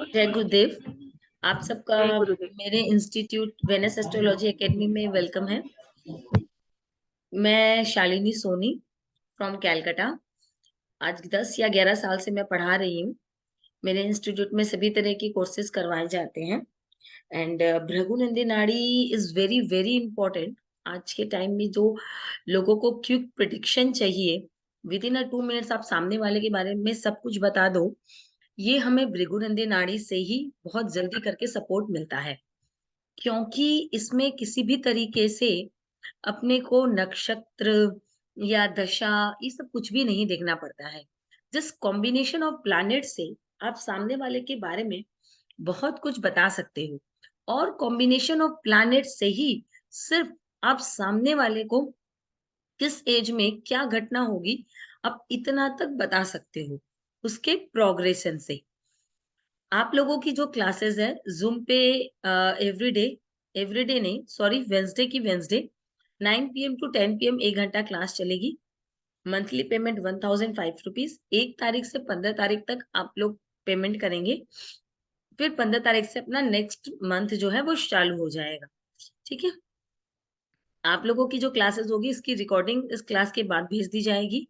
जय गुरुदेव। आप सबका जय गुरुदेव। मेरे इंस्टीट्यूट वेनस एस्ट्रोलॉजी एकेडमी में वेलकम है। मैं शालिनी सोनी फ्रॉम कैलकाटा। आज 10 या 11 साल से मैं पढ़ा रही हूँ। मेरे इंस्टीट्यूट में सभी तरह की कोर्सेज करवाए जाते हैं एंड भृगुनंदी नाड़ी इज वेरी वेरी इंपॉर्टेंट। आज के टाइम में जो लोगों को क्विक प्रिडिक्शन चाहिए, विद इन 2 मिनट्स आप सामने वाले के बारे में सब कुछ बता दो, ये हमें भृगुनंदी नाड़ी से ही बहुत जल्दी करके सपोर्ट मिलता है। क्योंकि इसमें किसी भी तरीके से अपने को नक्षत्र या दशा ये सब कुछ भी नहीं देखना पड़ता है। जस्ट कॉम्बिनेशन ऑफ प्लैनेट से आप सामने वाले के बारे में बहुत कुछ बता सकते हो, और कॉम्बिनेशन ऑफ प्लैनेट से ही सिर्फ आप सामने वाले को किस एज में क्या घटना होगी आप इतना तक बता सकते हो उसके प्रोग्रेशन से। आप लोगों की जो क्लासेस है जूम पे एवरीडे, एवरीडे नहीं सॉरी, वेंसडे की वेंसडे 9 PM टू 10 PM 1 घंटा क्लास चलेगी। Monthly payment 1005 rupees. 1 तारीख से 15 तारीख तक आप लोग पेमेंट करेंगे, फिर 15 तारीख से अपना नेक्स्ट मंथ जो है वो चालू हो जाएगा। ठीक है। आप लोगों की जो क्लासेस होगी इसकी रिकॉर्डिंग इस क्लास के बाद भेज दी जाएगी,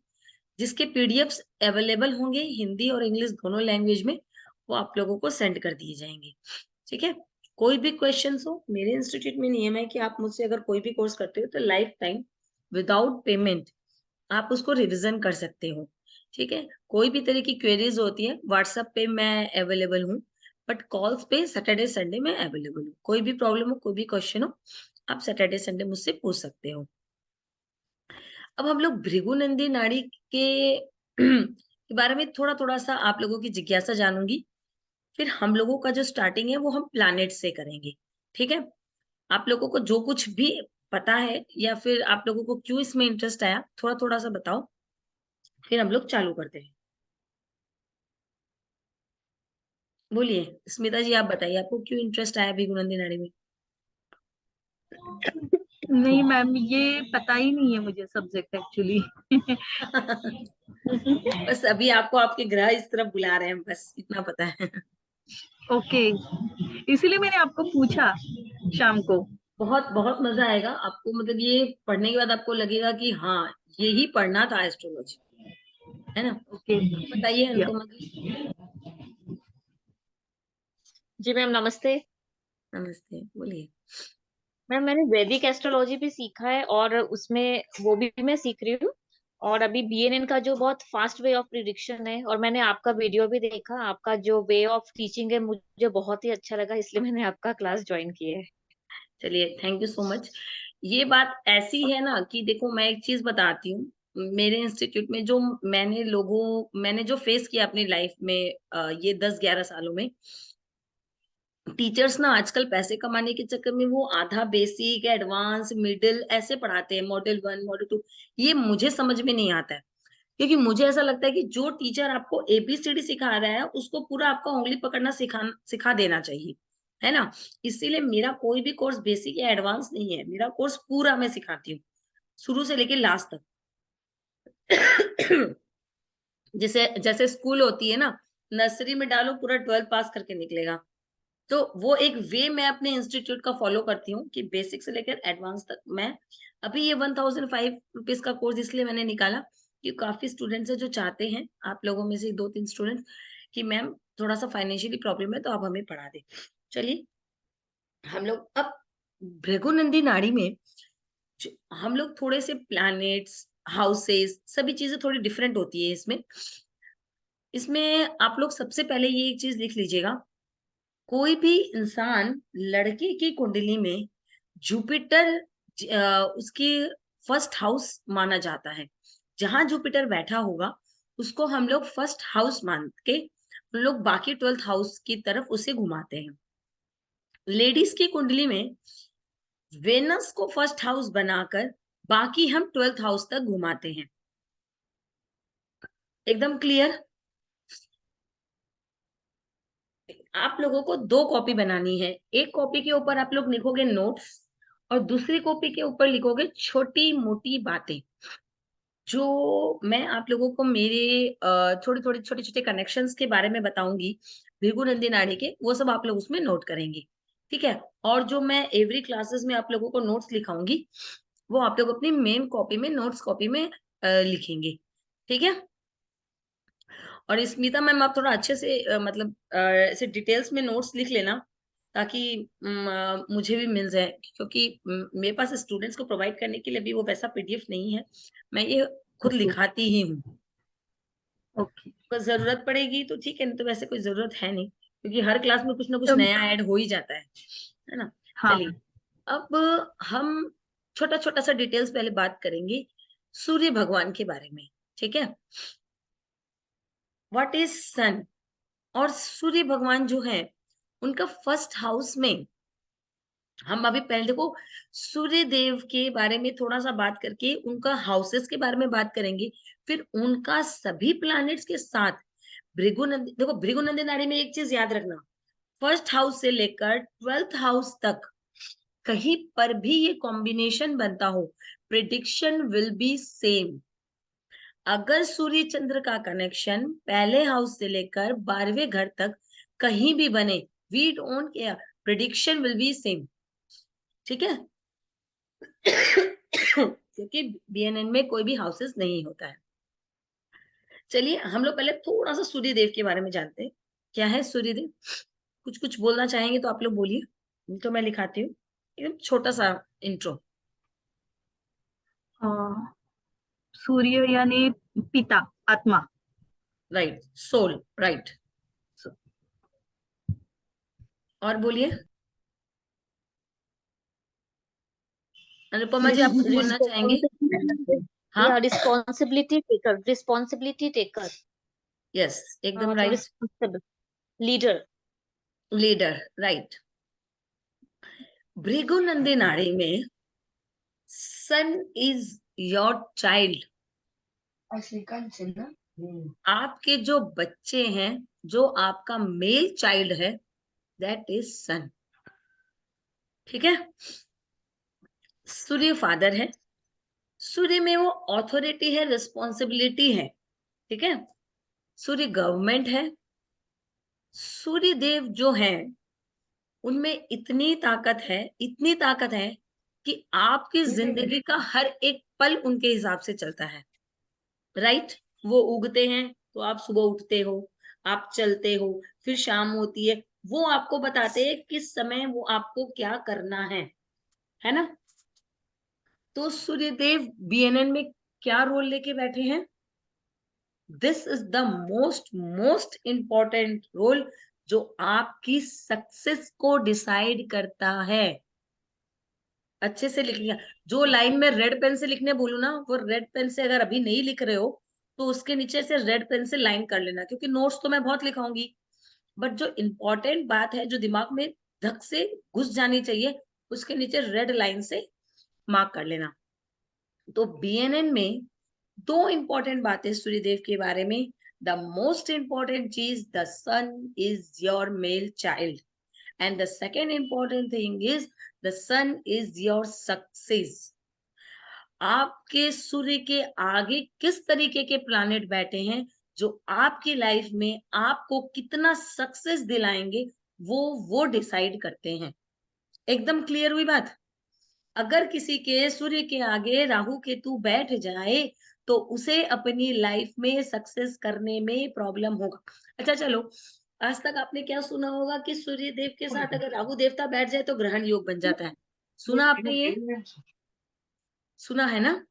जिसके पीडीएफ्स अवेलेबल होंगे हिंदी और इंग्लिश दोनों लैंग्वेज में, वो आप लोगों को सेंड कर दिए जाएंगे। ठीक है। कोई भी क्वेश्चंस हो, मेरे इंस्टीट्यूट में नियम है कि आप मुझसे अगर कोई भी कोर्स करते हो तो लाइफ टाइम विदाउट पेमेंट आप उसको रिवीजन कर सकते हो। ठीक है। कोई भी तरह की क्वेरीज होती है व्हाट्सएप पे मैं अवेलेबल हूँ, बट कॉल्स पे सैटरडे संडे में अवेलेबल हूँ। कोई भी प्रॉब्लम हो, कोई भी क्वेश्चन हो, आप सैटरडे संडे मुझसे पूछ सकते हो। अब हम लोग भृगुनंदी नाड़ी के के बारे में थोड़ा थोड़ा सा आप लोगों की जिज्ञासा जानूंगी। फिर हम लोगों का जो स्टार्टिंग है वो हम प्लैनेट से करेंगे। ठीक है। आप लोगों को जो कुछ भी पता है या फिर आप लोगों को क्यों इसमें इंटरेस्ट आया, थोड़ा थोड़ा सा बताओ, फिर हम लोग चालू करते हैं। बोलिए स्मिता जी, आप बताइए आपको क्यों इंटरेस्ट आया भृगुनंदी नाड़ी में। नहीं मैम, ये पता ही नहीं है मुझे सब्जेक्ट एक्चुअली। बस अभी आपको आपके ग्रह इस तरफ बुला रहे हैं, बस इतना पता है। ओके, इसीलिए मैंने आपको पूछा शाम को। बहुत बहुत मजा आएगा आपको, मतलब ये पढ़ने के बाद आपको लगेगा कि हाँ, यही पढ़ना था एस्ट्रोलॉजी, है ना। ओके। बताइए या अनुपमा जी। जी मैम, नमस्ते। नमस्ते, बोलिए। मैम, मैंने वैदिक एस्ट्रोलॉजी भी सीखा है और उसमें वो भी मैं सीख रही हूँ। और अभी बीएनएन का जो बहुत फास्ट वे ऑफ प्रिडिक्शन है, और मैंने आपका वीडियो भी देखा, आपका जो वे ऑफ टीचिंग है मुझे बहुत ही अच्छा लगा, इसलिए मैंने आपका क्लास ज्वाइन किया है। चलिए, थैंक यू सो मच। ये बात ऐसी है ना कि देखो मैं एक चीज बताती हूँ। मेरे इंस्टीट्यूट में जो मैंने जो फेस किया अपनी लाइफ में, ये 10-11 सालों में, टीचर्स ना आजकल पैसे कमाने के चक्कर में वो आधा बेसिक एडवांस मिडिल ऐसे पढ़ाते हैं, मॉडल 1 मॉडल 2। ये मुझे समझ में नहीं आता है, क्योंकि मुझे ऐसा लगता है कि जो टीचर आपको एबीसीडी सिखा रहा है उसको पूरा आपका उंगली पकड़ना सिखा देना चाहिए, है ना। इसीलिए मेरा कोई भी कोर्स बेसिक या एडवांस नहीं है, मेरा कोर्स पूरा मैं सिखाती हूँ, शुरू से लेके लास्ट तक। जैसे जैसे स्कूल होती है ना, नर्सरी में डालो पूरा 12 पास करके निकलेगा। तो वो एक वे मैं अपने इंस्टीट्यूट का फॉलो करती हूँ कि बेसिक से लेकर एडवांस तक मैं, अभी ये 1005 रुपीज का कोर्स इसलिए मैंने निकाला कि काफी स्टूडेंट्स है जो चाहते हैं, आप लोगों में से 2-3 स्टूडेंट, कि मैम थोड़ा सा फाइनेंशियली प्रॉब्लम है तो आप हमें पढ़ा दे। चलिए, हम लोग अब भृगुनंदी नाड़ी में हम लोग थोड़े से प्लैनेट्स, हाउसेस, सभी चीजें थोड़ी डिफरेंट होती है इसमें। इसमें आप लोग सबसे पहले ये एक चीज लिख लीजिएगा, कोई भी इंसान लड़के की कुंडली में जुपिटर उसकी फर्स्ट हाउस माना जाता है। जहां जुपिटर बैठा होगा उसको हम लोग फर्स्ट हाउस मान के हम लोग बाकी 12th हाउस की तरफ उसे घुमाते हैं। लेडीज की कुंडली में वेनस को फर्स्ट हाउस बनाकर बाकी हम 12th हाउस तक घुमाते हैं। एकदम क्लियर। आप लोगों को 2 कॉपी बनानी है। एक कॉपी के ऊपर आप लोग लिखोगे नोट्स, और दूसरी कॉपी के ऊपर लिखोगे छोटी मोटी बातें। जो मैं आप लोगों को मेरे थोड़े-थोड़े, छोटे-छोटे कनेक्शंस के बारे में बताऊँगी, भृगु नंदी नाड़ी के, वो सब आप लोग उसमें नोट करेंगे, ठीक है? और जो मैं एवरी क्लासेस में आप लोगों को नोट्स लिखाऊँगी, वो आप लोग अपनी मेन कॉपी में, नोट्स कॉपी में लिखेंगे, ठीक है? और स्मिता मैम आप थोड़ा अच्छे से मतलब ऐसे डिटेल्स में नोट्स लिख लेना, ताकि मुझे भी मिल जाए, क्योंकि मेरे पास स्टूडेंट्स को प्रोवाइड करने के लिए भी वो वैसा पीडीएफ नहीं है। मैं ये खुद ओके लिखाती ही हूँ। ओके। अगर ज़रूरत पड़ेगी तो ठीक है, नहीं तो वैसे कोई ज़रूरत है नहीं, क्योंकि हर क्लास में कुछ ना कुछ तो नया ऐड हो ही जाता है ना? हाँ चलिए, अब हम छोटा-छोटा सा डिटेल्स पहले बात करेंगे सूर्य भगवान के बारे में, ठीक है? व्हाट इज़ सन? और सूर्य भगवान जो है, उनका फर्स्ट हाउस में हम अभी पहले देखो सूर्य देव के बारे में थोड़ा-सा बात करके उनका हाउसेस के बारे में बात करेंगे, फिर उनका सभी प्लैनेट्स के साथ भृगुनंदी देखो भृगुनंदी नाड़ी में एक चीज़ याद रखना, फर्स्ट हाउस से लेकर 12th हाउस तक कहीं पर भी ये कॉम्बिनेशन बनता हो, प्रिडिक्शन विल बी सेम। अगर सूर्य चंद्र का कनेक्शन पहले हाउस से लेकर 12वें घर तक कहीं भी बने, we don't care, prediction will be same, ठीक है? क्योंकि बीएनएन में कोई भी हाउसेस नहीं होता है। चलिए हम लोग पहले थोड़ा-सा सूर्य देव के बारे में जानते हैं। क्या है सूर्य देव? कुछ-कुछ बोलना चाहेंगे तो आप लोग बोलिए, नहीं तो मैं लिखाती हूँ। एकदम छोटा-सा इंट्रो। अ, सूर्य यानी पिता, आत्मा। Right, soul, right. सो- और बोलिए, अनुपमा जी आप कुछ बोलना चाहेंगे? हाँ? रिस्पॉन्सिबिलिटी टेकर, यस, एकदम मतलब right. Responsible leader. Leader, right. Bhrigunandi Nadi में सन इज योर चाइल्ड। आपके जो बच्चे हैं, जो आपका मेल चाइल्ड है, दैट इज सन, ठीक है? सूर्य फादर है, सूर्य में वो ऑथोरिटी है, रिस्पॉन्सिबिलिटी है, ठीक है? सूर्य गवर्नमेंट है। सूर्य देव जो है, उनमें इतनी ताकत है कि आपकी जिंदगी का हर एक पल उनके हिसाब से चलता है, राइट? वो उगते हैं तो आप सुबह उठते हो, आप चलते हो, फिर शाम होती है, वो आपको बताते हैं किस समय वो आपको क्या करना है ना? तो सूर्यदेव बीएनएन में क्या रोल लेके बैठे हैं? This is the most important role, जो आपकी सक्सेस को डिसाइड करता है। अच्छे से लिख लिया। जो लाइन में रेड पेन से लिखने बोलूँ ना, वो रेड पेन से अगर अभी नहीं लिख रहे हो, तो उसके नीचे से रेड पेन से लाइन कर लेना, क्योंकि नोट्स तो मैं बहुत लिखाऊँगी, बट जो इम्पोर्टेंट बात है, जो दिमाग में धक से घुस जानी चाहिए, उसके नीचे रेड लाइन से मार्क कर लेना। तो बीएनएन में 2 इम्पोर्टेंट बातें सूर्यदेव के बारे में। द मोस्ट इम्पोर्टेंट चीज़, the sun is your male child, and the second important thing is the sun is your success. आपके सूर्य के आगे किस तरीके के प्लैनेट बैठे हैं, जो आपकी लाइफ में आपको कितना सक्सेस दिलाएंगे, वो डिसाइड करते हैं। एकदम क्लियर हुई बात? अगर किसी के सूर्य के आगे राहु केतु बैठ जाए, तो उसे अपनी लाइफ में सक्सेस करने में प्रॉब्लम होगा। अच्छा चलो, आज तक आपने क्या सुना होगा कि सूर्य देव के साथ अगर राहु देवता बैठ जाए तो ग्रहण योग बन जाता है। सुना आपने ये? सुना है ना?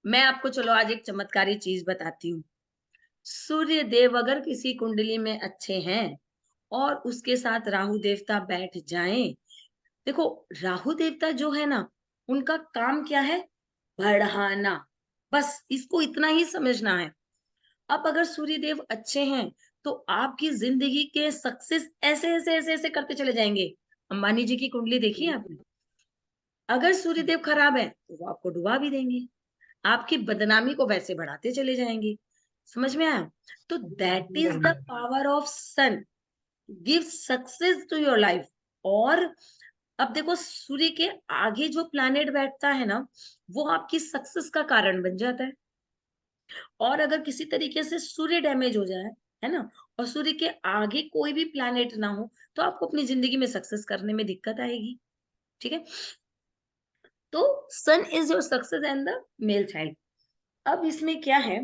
मैं आपको चलो आज एक चमत्कारी चीज बताती हूँ। सूर्य देव अगर किसी कुंडली में अच्छे हैं और उसके साथ राहु देवता बैठ जाएं, देखो राहु देवता जो है ना, उनका काम क्या है? बढ़ाना। बस इसको इतना ही समझना है। अब अगर सूर्य देव अच्छे हैं, तो आपकी जिंदगी के सक्सेस ऐसे ऐसे ऐसे ऐसे करते चले जाएंगे। अंबानी जी की कुंडली देखी है आपने? अगर सूर्य देव खराब है तो वो आपको डुबा भी देंगे, आपकी बदनामी को वैसे बढ़ाते चले जाएंगे। समझ में आया? तो that is the power of sun, give success to your life. और अब देखो सूर्य के आगे जो प्लैनेट बैठता है ना, वो आपकी सक्सेस का कारण बन जाता है। और अगर किसी तरीके से सूर्य डैमेज हो जाए, है ना, और सूर्य के आगे कोई भी प्लैनेट ना हो, तो आपको अपनी जिंदगी में सक्सेस करने में दिक्कत आएगी। ठीक है, तो sun is your success and the male child. अब इसमें क्या है,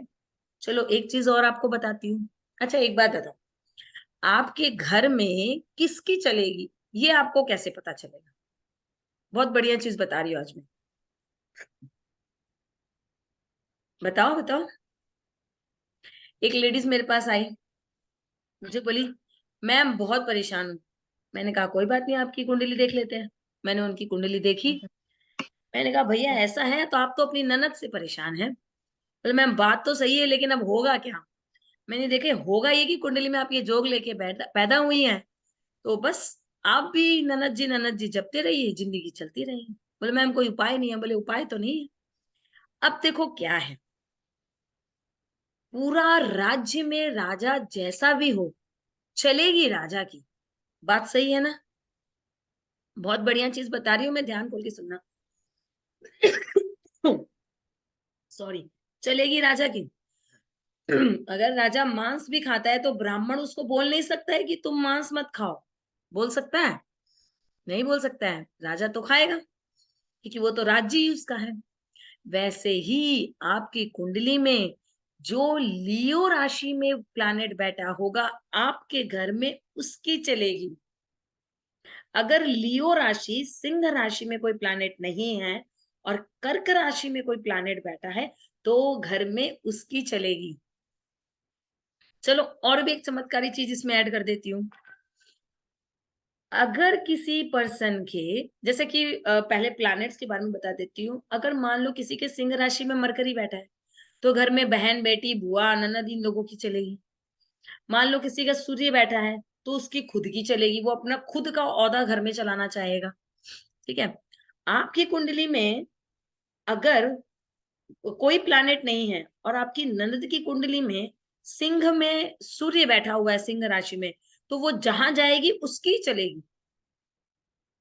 चलो एक चीज और आपको बताती हूँ। अच्छा एक बात बताओ, आपके घर में किसकी चलेगी, ये आपको कैसे पता चलेगा? बहुत बढ़िया चीज बता रही हूँ आज मैं, बताओ बताओ। एक लेडीज मेरे पास आई, मुझे बोली मैम बहुत परेशान हूँ। मैंने कहा कोई बात नहीं, आपकी कुंडली देख लेते हैं। मैंने उनकी कुंडली देखी। मैंने कहा भैया ऐसा है तो आप तो अपनी ननद से परेशान हैं। बोले मैम बात तो सही है, लेकिन अब होगा क्या? मैंने देखे, होगा ये कि कुंडली में आप ये जोग लेके पैदा हुई हैं, तो बस आप भी ननद जी जपते रहिए, जिंदगी चलती रहेगी। बोले मैम कोई उपाय नहीं है। बोले उपाय तो नहीं है। अब देखो क्या है, पूरा राज्य में राजा जैसा भी हो, चलेगी राजा की। बात सही है ना? बहुत बढ़िया चीज बता रही हूँ मैं, ध्यान खोल के सुनना। सॉरी, चलेगी राजा की। अगर राजा मांस भी खाता है तो ब्राह्मण उसको बोल नहीं सकता है कि तुम मांस मत खाओ। बोल सकता है? नहीं बोल सकता है। राजा तो खाएगा, क्योंकि वो तो राज्य ही उसका है। वैसे ही आपकी कुंडली में जो लियो राशि में प्लैनेट बैठा होगा आपके घर में, उसकी चलेगी। अगर लियो राशि सिंह राशि में कोई प्लैनेट नहीं है और कर्क राशि में कोई प्लैनेट बैठा है, तो घर में उसकी चलेगी। चलो और भी एक चमत्कारी चीज इसमें ऐड कर देती हूँ। अगर किसी पर्सन के, जैसे कि पहले प्लैनेट्स के बारे में बता देती हूँ। अगर मान लो किसी के सिंह राशि में मरकरी बैठा है, तो घर में बहन बेटी बुआ ननद इन लोगों की चलेगी। मान लो किसी का सूर्य बैठा है, तो उसकी खुद की चलेगी, वो अपना खुद का औहदा घर में चलाना चाहेगा। ठीक है, आपकी कुंडली में अगर कोई प्लैनेट नहीं है और आपकी ननद की कुंडली में सिंह में सूर्य बैठा हुआ है, सिंह राशि में, तो वो जहां जाएगी उसकी चलेगी।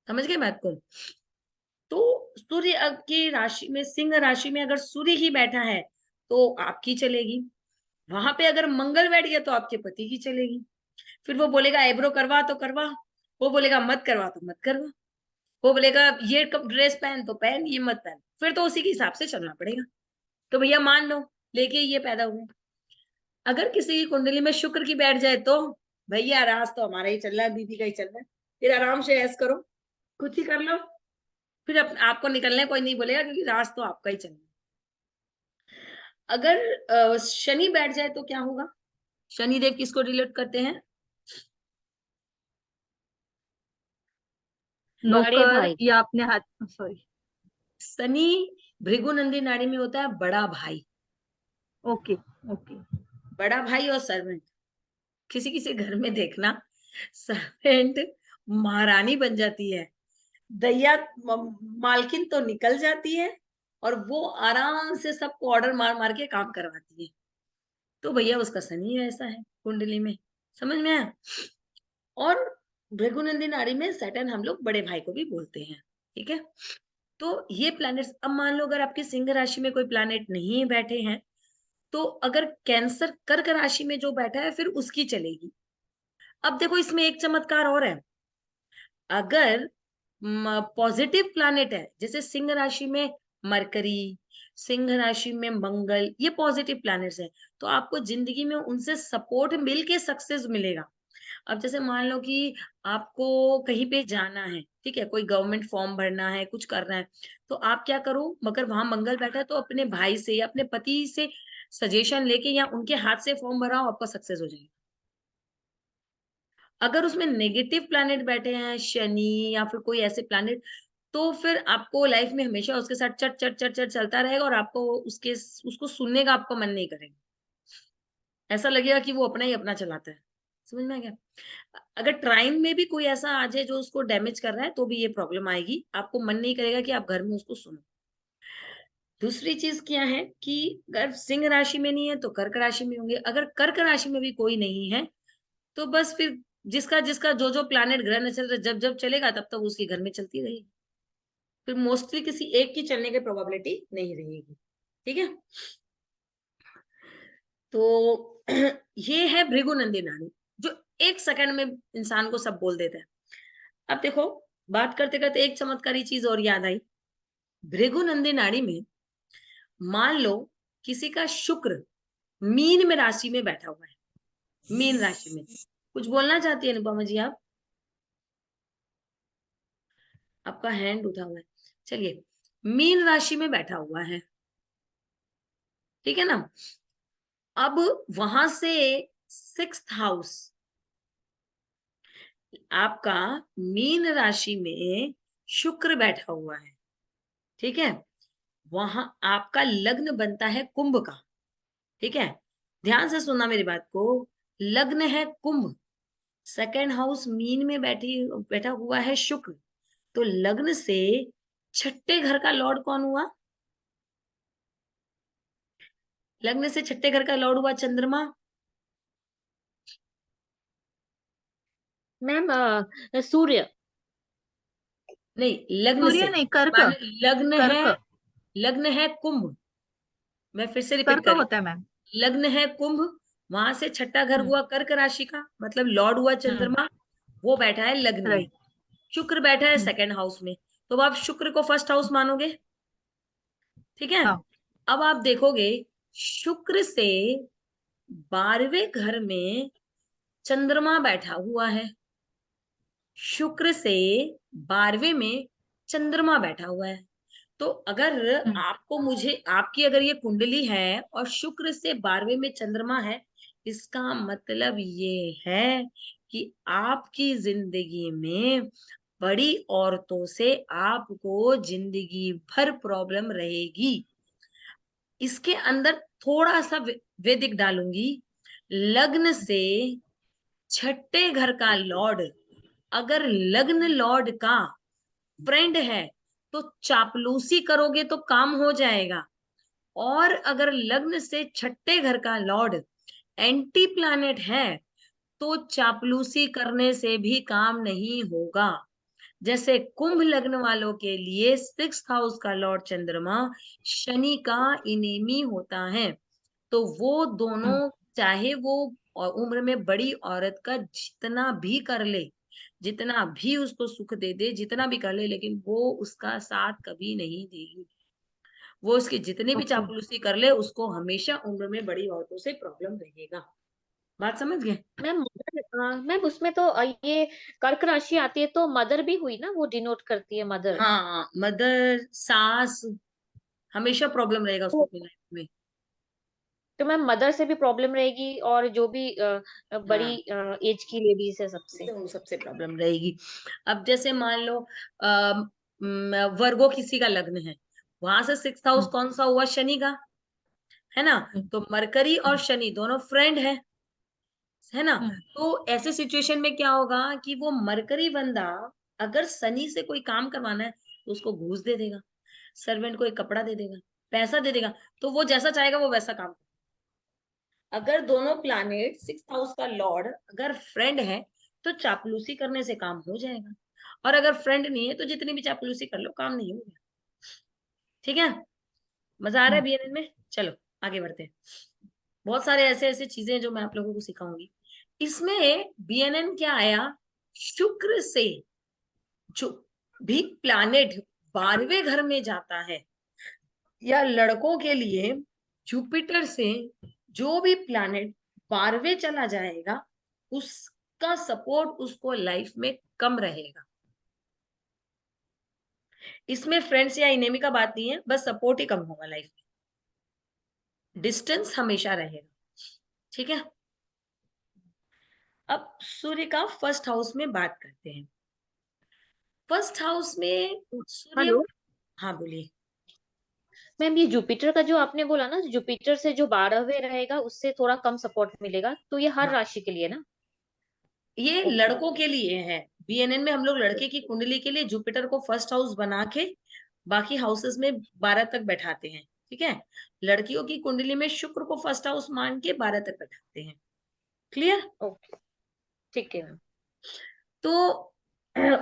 समझ गए बात को? तो सूर्य की राशि में, सिंह राशि में अगर सूर्य ही बैठा है तो आपकी चलेगी। वहां पे अगर मंगल बैठ गया तो आपके पति की चलेगी। फिर वो बोलेगा आईब्रो करवा तो करवा, वो बोलेगा मत करवा तो मत करवा, वो बोलेगा ये कब ड्रेस पहन तो पहन, ये मत पहन, फिर तो उसी के हिसाब से चलना पड़ेगा। तो भैया मान लो लेके ये पैदा हुए। अगर किसी की कुंडली में शुक्र की बैठ जाए तो भैया राज तो हमारा ही चल रहा है, बीबी का ही चल रहा है। फिर आराम से ऐस करो, कुछ ही कर लो, फिर आपको निकलने कोई नहीं बोलेगा, क्योंकि राज तो आपका ही चल रहा है। अगर शनि बैठ जाए तो क्या होगा? शनि देव किसको रिलेट करते हैं? बड़े नौकर भाई। या अपने हाथ, सॉरी। शनि भृगुनंदी नाड़ी में होता है बड़ा भाई। ओके। ओके। बड़ा भाई और सर्वेंट, किसी किसी घर में देखना सर्वेंट महारानी बन जाती है, दैया मालकिन तो निकल जाती है, और वो आराम से सबको ऑर्डर मार मार के काम करवाती है। तो भैया उसका शनि ऐसा है कुंडली में। समझ में आया? और भृगुनंदी नाड़ी में सैटर्न हम लोग बड़े भाई को भी बोलते हैं। ठीक है, तो ये प्लैनेट्स, अब मान लो अगर आपकी सिंह राशि में कोई प्लैनेट नहीं बैठे हैं, तो अगर कैंसर कर्क राशि में जो बैठा है फिर उसकी चलेगी। अब देखो इसमें एक चमत्कार और है। अगर पॉजिटिव प्लैनेट है, जैसे सिंह राशि में मरकरी, सिंह राशि में मंगल, ये पॉजिटिव प्लैनेट्स है, तो आपको जिंदगी में उनसे सपोर्ट मिलके सक्सेस मिलेगा। अब जैसे मान लो कि आपको कहीं पे जाना है, ठीक है, कोई गवर्नमेंट फॉर्म भरना है, कुछ करना है, तो आप क्या करो, मगर वहां मंगल बैठा है तो अपने भाई से या अपने पति से सजेशन लेके या उनके हाथ से फॉर्म भराओ, आपका सक्सेस हो जाएगा। अगर उसमें नेगेटिव प्लैनेट बैठे हैं, शनि या फिर कोई ऐसे प्लैनेट, तो फिर आपको लाइफ में हमेशा उसके साथ चट चट चट चट चलता रहेगा, और आपको उसको सुनने का आपका मन नहीं करेगा। ऐसा लगेगा कि वो अपना ही अपना चलाता है। समझ में आ गया? अगर ट्राइन में भी कोई ऐसा आ जाए जो उसको डैमेज कर रहा है, तो भी ये प्रॉब्लम आएगी, आपको मन नहीं करेगा कि आप घर में उसको सुनो। दूसरी चीज क्या है कि अगर सिंह राशि में नहीं है तो कर्क राशि में होंगे। अगर कर्क राशि में भी कोई नहीं है, तो बस फिर जिसका जिसका जो जो प्लैनेट ग्रह नक्षत्र जब जब चलेगा तब तक उसके घर में चलती रहेगी। फिर मोस्टली किसी एक की चलने की प्रोबेबिलिटी नहीं रहेगी। ठीक है, तो ये है भृगुनंदी नाड़ी, जो एक सेकंड में इंसान को सब बोल देता है। अब देखो, बात करते करते एक चमत्कारी चीज और याद आई। भृगुनंदी नाड़ी में मान लो किसी का शुक्र मीन में राशि में बैठा हुआ है, मीन राशि में। कुछ बोलना चाहती है अनुपमा जी आप? आपका हैंड उठा हुआ है। चलिए, मीन राशि में बैठा हुआ है, ठीक है ना। अब वहां से 6th हाउस, आपका मीन राशि में शुक्र बैठा हुआ है, ठीक है। वहां आपका लग्न बनता है कुंभ का, ठीक है। ध्यान से सुनना मेरी बात को। लग्न है कुंभ, 2nd हाउस मीन में बैठा हुआ है शुक्र। तो लग्न से छठे घर का लॉर्ड कौन हुआ? लग्न से छठे घर का लॉर्ड हुआ चंद्रमा। मैम सूर्य। नहीं, लग्न से। सूर्य नहीं, कर्क। मान लग्न है, कर्क। लग्न है कुंभ। मैं फिर से रिपीट कर्क कर रही होता है मैम। हूँ। लग्न है कुंभ, वहां से छठा घर हम्म। हुआ कर्क राशि का, मतलब लॉर्ड हुआ हम्म। चंद्रमा। वो बैठा है लग्न में, राइट। शुक्र बैठा है हम्म। 2nd हाउस में। तो अब आप शुक्र को 1st हाउस मानोगे, ठीक है। हाँ। अब आप देखोगे शुक्र से 12वें घर में चंद्रमा बैठा हुआ है। शुक्र से 12वें में चंद्रमा बैठा हुआ है। तो अगर हम्म। आपको मुझे आपकी अगर ये कुंडली है और शुक्र से 12वें में चंद्रमा है, इसका मतलब ये है कि आपकी जिंदगी में बड़ी औरतों से आपको जिंदगी भर प्रॉब्लम रहेगी। इसके अंदर थोड़ा सा वैदिक डालूंगी। लग्न से छठे घर का लॉर्ड अगर लग्न लॉर्ड का फ्रेंड है तो चापलूसी करोगे तो काम हो जाएगा। और अगर लग्न से छठे घर का लॉर्ड एंटी प्लैनेट है तो चापलूसी करने से भी काम नहीं होगा। जैसे कुंभ लग्न वालों के लिए 6th हाउस का लॉर्ड चंद्रमा शनि का इनेमी होता है। तो वो हम्म। दोनों, चाहे वो उम्र में बड़ी औरत का जितना भी कर ले, जितना भी उसको सुख दे दे, जितना भी कर ले, लेकिन वो उसका साथ कभी नहीं देगी। वो उसकी जितनी भी ओके चापलूसी कर ले, उसको हमेशा उम्र में बड़ी औरतों से प्रॉब्लम रहेगा। बात समझ गए? मैम मैम उसमें तो ये कर्क राशि आती है तो मदर भी हुई ना, वो डिनोट करती है मदर। हाँ, मदर, सास, हमेशा प्रॉब्लम रहेगा उसको तो, अपनी लाइफ में। तो मैम मदर से भी प्रॉब्लम रहेगी और जो भी बड़ी हाँ, एज की लेडीज है सबसे। तो उन सबसे प्रॉब्लम रहेगी। अब जैसे मान लो वर्गो किसी का लग्न है, वहां से 6th हाउस हम्म। कौन सा हुआ? शनि का, है ना। हम्म। तो मरकरी और हम्म। शनि दोनों फ्रेंड है ना। हम्म। तो ऐसे सिचुएशन में क्या होगा कि वो मरकरी बंदा अगर शनि से कोई काम करवाना है तो उसको घूस दे देगा, सर्वेंट को एक कपड़ा दे देगा, पैसा दे देगा। तो वो जैसा चाहेगा वो वैसा काम। अगर दोनों प्लैनेट 6th हाउस का लॉर्ड अगर फ्रेंड है तो चापलूसी करने से काम हो जाएगा। और अगर फ्रेंड नहीं है तो जितनी भी चापलूसी कर लो काम नहीं होगा, ठीक है। मजा आ रहा है हम्म। बीएनएन में? चलो आगे बढ़ते हैं। बहुत सारे ऐसे ऐसे चीजें हैं जो मैं आप लोगों को सिखाऊंगी। इसमें बीएनएन क्या आया? शुक्र से जो भी प्लैनेट 12वें घर में जाता है, या लड़कों के लिए जुपिटर से जो भी प्लैनेट 12वें चला जाएगा, उसका सपोर्ट उसको लाइफ में कम रहेगा। इसमें फ्रेंड्स या इनेमी का बात नहीं है, बस सपोर्ट ही कम होगा लाइफ में, डिस्टेंस हमेशा रहेगा, ठीक है। अब सूर्य का 1st हाउस में बात करते हैं। 1st हाउस में सूर्य। हेलो हाँ बोलिए। मैम, ये जुपिटर का जो आपने बोला ना, जुपिटर से जो 12वें रहेगा उससे थोड़ा कम सपोर्ट मिलेगा, तो ये हर हाँ, राशि के लिए ना? ये ओके। लड़कों के लिए है। बीएनएन में हम लोग लड़के की कुंडली के लिए जुपिटर को 1st हाउस बना के बाकी हाउसेस में 12 तक बैठाते हैं, ठीक है। लड़कियों की कुंडली में शुक्र को 1st हाउस मान के 12 तक बैठाते हैं। क्लियर? ओके ठीक है मैम। तो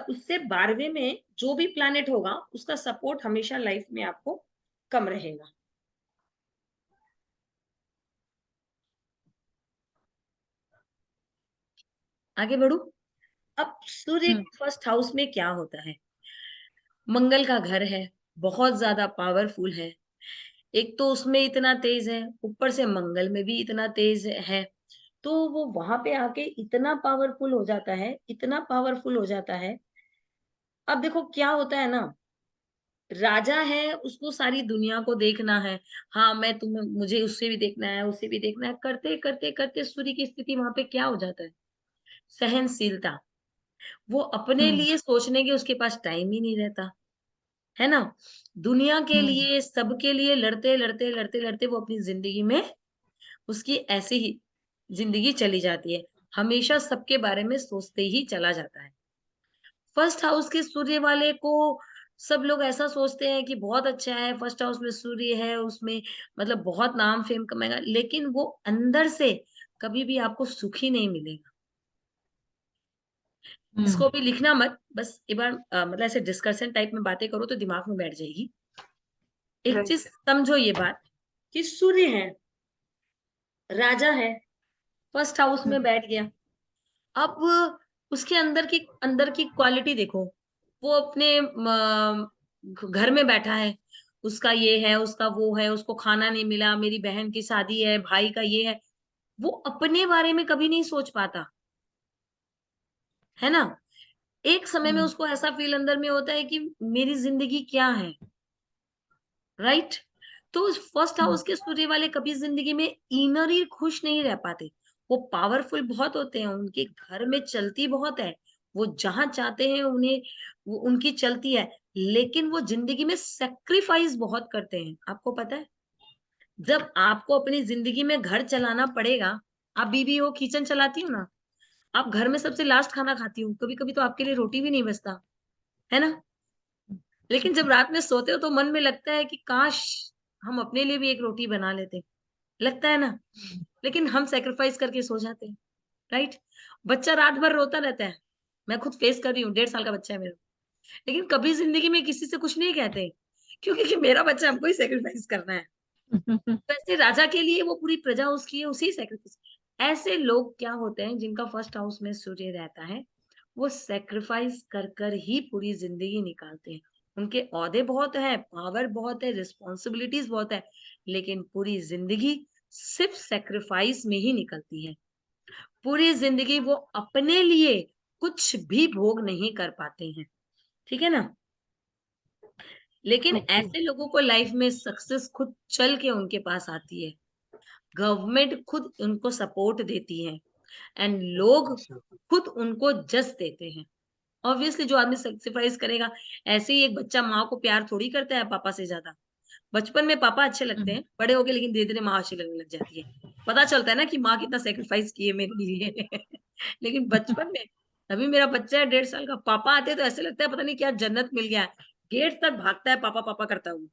उससे 12वें में जो भी प्लैनेट होगा उसका सपोर्ट हमेशा लाइफ में आपको कम रहेगा। आगे बढ़ू। अब सूर्य के फर्स्ट हाउस में क्या होता है? मंगल का घर है, बहुत ज्यादा पावरफुल है। एक तो उसमें इतना तेज है, ऊपर से मंगल में भी इतना तेज है, तो वो वहां पे आके इतना पावरफुल हो जाता है, इतना पावरफुल हो जाता है। अब देखो क्या होता है ना, राजा है, उसको सारी दुनिया को देखना है। हाँ, मैं तुम्हें मुझे उससे भी देखना है, उससे भी देखना है, करते करते करते सूर्य की स्थिति वहां पे क्या हो जाता है? सहनशीलता। वो अपने लिए सोचने के उसके पास टाइम ही नहीं रहता, है ना? दुनिया के लिए, सबके लिए लड़ते लड़ते लड़ते लड़ते वो अपनी जिंदगी में, उसकी ऐसे ही जिंदगी चली जाती है। हमेशा सबके बारे में सोचते ही चला जाता है। फर्स्ट हाउस के सूर्य वाले को सब लोग ऐसा सोचते हैं कि बहुत अच्छा है, फर्स्ट हाउस में सूर्य है, उसमें मतलब बहुत नाम फेम कमाएगा, लेकिन वो अंदर से कभी भी आपको सुखी नहीं मिलेगा। इसको भी लिखना मत, बस एक बार मतलब ऐसे डिस्कशन टाइप में बातें करो तो दिमाग में बैठ जाएगी। एक चीज राइट। समझो ये बात, कि सूर्य है, राजा है, फर्स्ट हाउस में बैठ गया। अब उसके अंदर की क्वालिटी देखो। वो अपने घर में बैठा है, उसका ये है, उसका वो है, उसको खाना नहीं मिला, मेरी बहन की शादी है, भाई का ये है। वो अपने बारे में कभी नहीं सोच पाता, है ना? एक समय में उसको ऐसा फील अंदर में होता है कि मेरी जिंदगी क्या है, राइट? तो फर्स्ट हाउस के सूर्य वाले कभी जिंदगी में इनरली खुश नहीं रह पाते। वो पावरफुल बहुत होते हैं, उनके घर में चलती बहुत है, वो जहां चाहते हैं उन्हें, वो उनकी चलती है, लेकिन वो जिंदगी में सेक्रीफाइस बहुत करते हैं। आपको पता है, जब आपको अपनी जिंदगी में घर चलाना पड़ेगा, आप बीवी हो, किचन चलाती हो ना, आप घर में सबसे लास्ट खाना खाती हो, कभी कभी तो आपके लिए रोटी भी नहीं बचता, है ना? लेकिन जब रात में सोते हो तो मन में लगता है कि काश हम अपने लिए भी एक रोटी बना लेते, लगता है ना? लेकिन हम सैक्रिफाइस करके सो जाते हैं, राइट? बच्चा रात भर रोता रहता है, मैं खुद फेस कर रही हूँ, 1.5 साल का बच्चा है मेरा, लेकिन कभी जिंदगी में किसी से कुछ नहीं कहते, क्योंकि कि मेरा बच्चा, हमको ही सैक्रिफाइस करना है। वैसे राजा के लिए वो पूरी प्रजा उसकी है, उसी सैक्रिफाइस। ऐसे लोग क्या होते हैं जिनका फर्स्ट हाउस में सूर्य रहता है, वो सैक्रिफाइस कर कर ही पूरी जिंदगी निकालते हैं। उनके ओहदे बहुत है, पावर बहुत है, रिस्पॉन्सिबिलिटीज बहुत है, लेकिन पूरी जिंदगी सिर्फ सैक्रिफाइस में ही निकलती है। पूरी जिंदगी वो अपने लिए कुछ भी भोग नहीं कर पाते हैं, ठीक है ना? लेकिन ओके। ऐसे लोगों को लाइफ में सक्सेस खुद चल के उनके पास आती है, गवर्नमेंट खुद उनको सपोर्ट देती है, एंड लोग खुद उनको जज देते हैं। ऑब्वियसली जो आदमी सेक्रीफाइस करेगा, ऐसे ही एक बच्चा माँ को प्यार थोड़ी करता है पापा से ज्यादा। बचपन में पापा अच्छे लगते हैं, बड़े होके लेकिन धीरे धीरे माँ अच्छी लगने लग जाती है। पता चलता है ना कि माँ कितना सेक्रीफाइस की है मेरे लिए। लेकिन बचपन में, अभी मेरा बच्चा है 1.5 साल का, पापा आते हैं तो ऐसे लगता है पता नहीं क्या जन्नत मिल गया है, गेट तक भागता है पापा पापा करता हुआ।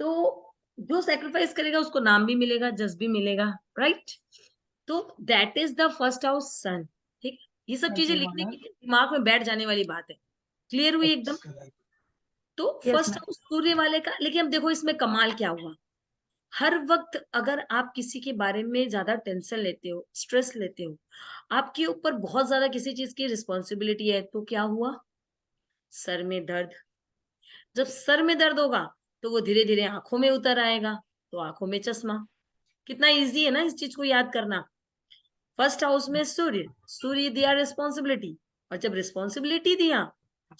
तो जो सैक्रिफाइस करेगा उसको नाम भी मिलेगा, जज भी मिलेगा, राइट? तो that is the first house sun, ठीक? ये सब चीजें लिखने की दिमाग में बैठ जाने वाली बात है। क्लियर हुई एकदम? तो यस फर्स्ट मैम। हाउस सूर्य वाले का, लेकिन अब देखो इसमें कमाल क्या हुआ। हर वक्त अगर आप किसी के बारे में ज्यादा टेंशन लेते हो, स्ट्रेस लेते हो, आपके ऊपर बहुत ज्यादा किसी चीज की रिस्पॉन्सिबिलिटी है, तो क्या हुआ? सर में दर्द। जब सर में दर्द होगा तो वो धीरे धीरे आंखों में उतर आएगा, तो आंखों में चश्मा। कितना इजी है ना इस चीज को याद करना। फर्स्ट हाउस में सूर्य, सूर्य दिया रिस्पॉन्सिबिलिटी, और जब रिस्पॉन्सिबिलिटी दिया,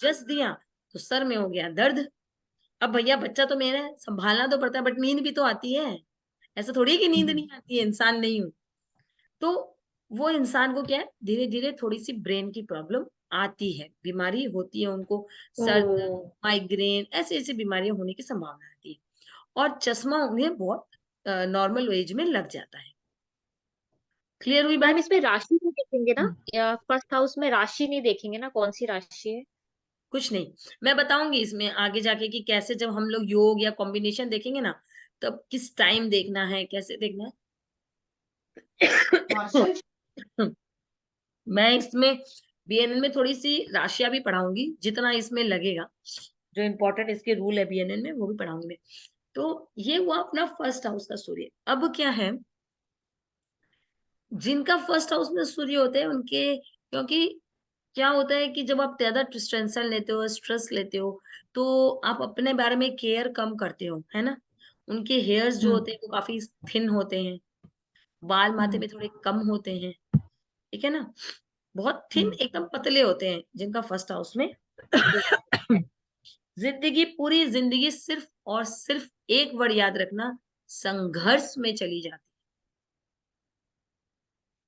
जस दिया, तो सर में हो गया दर्द। अब भैया बच्चा तो मेरा है, संभालना तो पड़ता है, बट नींद भी तो आती है। ऐसा थोड़ी है कि नींद नहीं आती है, इंसान नहीं हूं। तो वो इंसान को क्या है, धीरे धीरे थोड़ी सी ब्रेन की प्रॉब्लम आती है, बीमारी होती है उनको, ओ। सर दर्द, माइग्रेन, ऐसी ऐसी बीमारियां होने की संभावना आती है। और चश्मा उन्हें बहुत नॉर्मल एज में लग जाता है। क्लियर हुई मैम बात? इसमें राशि नहीं देखेंगे ना, हम्म, या फर्स्ट हाउस में राशि नहीं देखेंगे ना, कौन सी राशि है? कुछ नहीं, मैं बताऊंगी इसमें आगे जाके कि कैसे, जब हम लोग योग या कॉम्बिनेशन देखेंगे ना, तब किस टाइम देखना है, कैसे देखना है। मैं इसमें बीएनएन में थोड़ी सी राशियां भी पढ़ाऊंगी, जितना इसमें लगेगा, जो इम्पोर्टेंट इसके रूल है बीएनएन में वो भी पढ़ाऊंगी मैं। तो ये हुआ अपना फर्स्ट हाउस का सूर्य। अब क्या है, जिनका फर्स्ट हाउस में सूर्य होते हैं उनके, क्योंकि क्या होता है कि जब आप ज्यादा टेंशन लेते हो, स्ट्रेस लेते हो, तो आप अपने बारे में केयर कम करते हो, है ना। उनके हेयर्स जो हम्म होते हैं वो काफी थिन होते हैं, बाल माथे हम्म में थोड़े कम होते हैं, ठीक है ना। बहुत थिन हम्म एकदम पतले होते हैं जिनका फर्स्ट हाउस में सूर्य होता है। जिंदगी, पूरी जिंदगी सिर्फ और सिर्फ एक वर्ड याद रखना, संघर्ष में चली जाती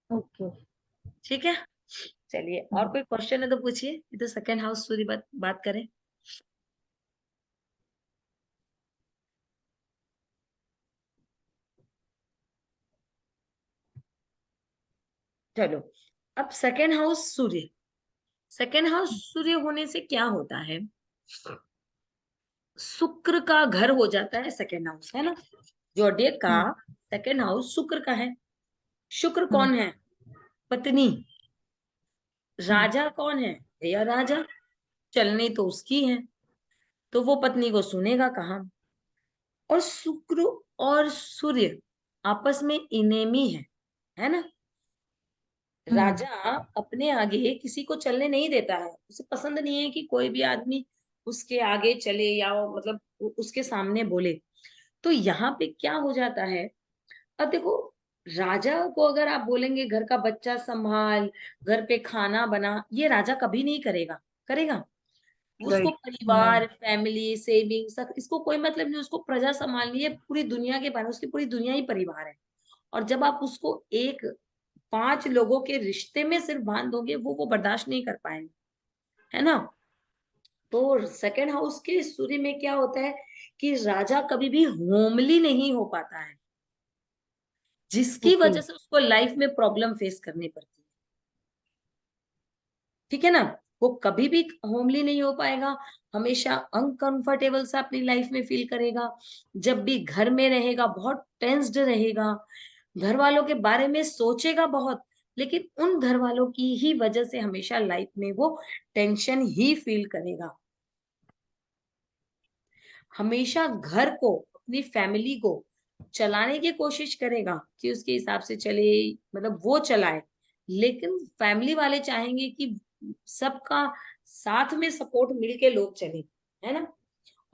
ओके। है, ठीक है। चलिए, और कोई क्वेश्चन है तो पूछिए, ये तो सेकंड हाउस सूर्य बात करें। चलो, अब सेकंड हाउस सूर्य, सेकंड हाउस सूर्य होने से क्या होता है, शुक्र का घर हो जाता है सेकंड हाउस, है ना। जोडियक का हम्म सेकंड हाउस शुक्र का है। शुक्र हम्म कौन है, पत्नी। हम्म राजा कौन है, भैया राजा, चलनी तो उसकी है, तो वो पत्नी को सुनेगा कहाँ। और शुक्र और सूर्य आपस में इनेमी है ना। हम्म राजा अपने आगे किसी को चलने नहीं देता है, उसे पसंद नहीं है कि कोई भी आदमी उसके आगे चले या मतलब उसके सामने बोले। तो यहाँ पे क्या हो जाता है, अब देखो, राजा को अगर आप बोलेंगे घर का बच्चा संभाल, घर पे खाना बना, ये राजा कभी नहीं करेगा, करेगा। उसको राइट। नहीं। परिवार, फैमिली, सेविंग, सब, इसको कोई मतलब नहीं, उसको प्रजा संभालनी है, पूरी दुनिया के बारे में, उसकी पूरी दुनिया ही परिवार है। और जब आप उसको एक 5 लोगों के रिश्ते में सिर्फ बांध दोगे, वो बर्दाश्त नहीं कर पाएंगे, है ना। तो सेकंड हाउस के सूर्य में क्या होता है कि राजा कभी भी होमली नहीं हो पाता है, जिसकी ओके। वजह से उसको लाइफ में प्रॉब्लम फेस करनी पड़ती है, ठीक है ना। वो कभी भी होमली नहीं हो पाएगा, हमेशा अनकंफर्टेबल सा अपनी लाइफ में फील करेगा। जब भी घर में रहेगा बहुत टेंस्ड रहेगा, घर वालों के बारे में सोचेगा बहुत, लेकिन उन घर वालों की ही वजह से हमेशा लाइफ में वो टेंशन ही फील करेगा। हमेशा घर को, अपनी फैमिली को चलाने की कोशिश करेगा कि उसके हिसाब से चले, मतलब वो चलाए। लेकिन फैमिली वाले चाहेंगे कि सबका साथ में सपोर्ट मिलके लोग चले, है ना।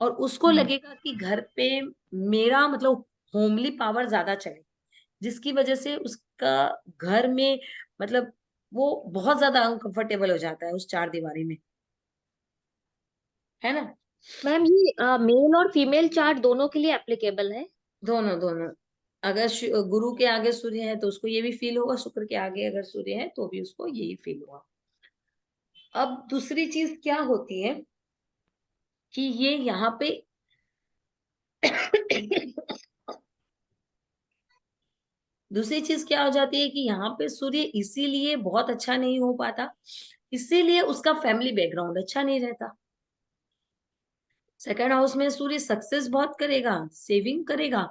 और उसको हम्म लगेगा कि घर पे मेरा मतलब होमली पावर ज्यादा चले, जिसकी वजह से उसका घर में मतलब वो बहुत ज्यादा अनकंफर्टेबल हो जाता है उस चार दीवारी में, है ना। मैम ये मेल और फीमेल चार्ट दोनों के लिए एप्लीकेबल है? दोनों दोनों, अगर गुरु के आगे सूर्य है तो उसको ये भी फील होगा, शुक्र के आगे अगर सूर्य है तो भी उसको यही फील होगा। अब दूसरी चीज क्या होती है कि ये यहाँ पे दूसरी चीज क्या हो जाती है कि यहाँ पे सूर्य इसीलिए बहुत अच्छा नहीं हो पाता, इसीलिए उसका फैमिली बैकग्राउंड अच्छा नहीं रहता। सेकंड हाउस में सूर्य सक्सेस बहुत करेगा, सेविंग करेगा,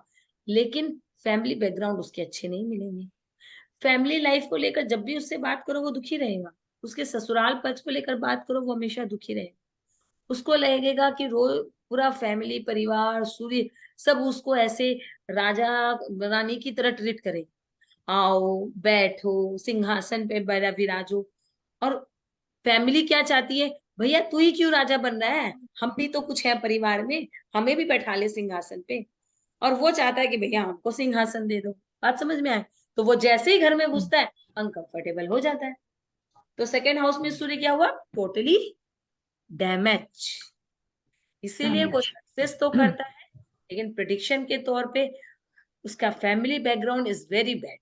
लेकिन फैमिली बैकग्राउंड उसके अच्छे नहीं मिलेंगे। फैमिली लाइफ को लेकर जब भी उससे बात करो वो दुखी रहेगा, उसके ससुराल पक्ष को लेकर बात करो वो हमेशा दुखी रहेगा। उसको लगेगा कि रोज पूरा फैमिली, परिवार, सूर्य, सब उसको ऐसे राजा रानी की तरह ट्रीट करे, आओ बैठो सिंहासन पे बड़ा विराजो। और फैमिली क्या चाहती है, भैया तू ही क्यों राजा बन रहा है, हम भी तो कुछ है परिवार में, हमें भी बैठा ले सिंहासन पे। और वो चाहता है कि भैया हमको सिंहासन दे दो। बात समझ में आए। तो वो जैसे ही घर में हम्म, घुसता है अनकंफर्टेबल हो जाता है। तो सेकेंड हाउस में सूर्य क्या हुआ, टोटली डैमेज। इसीलिए वो damage। सक्सेस तो करता है, लेकिन प्रिडिक्शन के तौर पे उसका family background is very bad,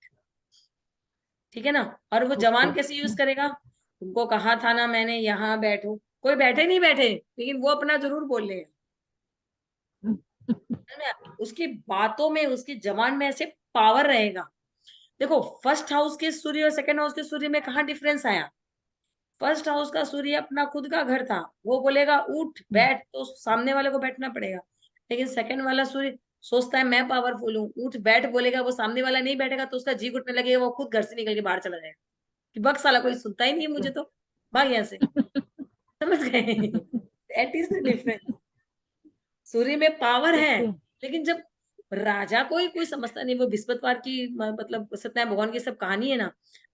ठीक है ना। और वो ओके। जवान कैसे यूज करेगा, तुमको कहा था ना मैंने यहाँ बैठो, कोई बैठे नहीं बैठे, लेकिन वो अपना जरूर बोल रहे हैं, है ना। उसकी बातों में, उसकी जबान में ऐसे पावर रहेगा। देखो, फर्स्ट हाउस के सूर्य और सेकंड हाउस के सूर्य में कहाँ डिफरेंस आया। फर्स्ट हाउस का सूर्य अपना खुद का घर था, वो बोलेगा उठ बैठ तो सामने वाले को बैठना पड़ेगा। लेकिन सेकंड वाला सूर्य सोचता है मैं पावरफुल हूँ, उठ बैठ बोलेगा, वो सामने वाला नहीं बैठेगा तो उसका जी घुटने लगेगा, वो खुद घर से निकल के बाहर चला जाएगा कि बक साला कोई सुनता ही नहीं है मुझे, तो भाग यहाँ से। समझ गए। That is the difference. सूर्य में पावर है, ओके। लेकिन जब राजा को ही कोई समझता नहीं, वो बिस्पतवार की मतलब सत्यनारायण भगवान की सब कहानी है ना,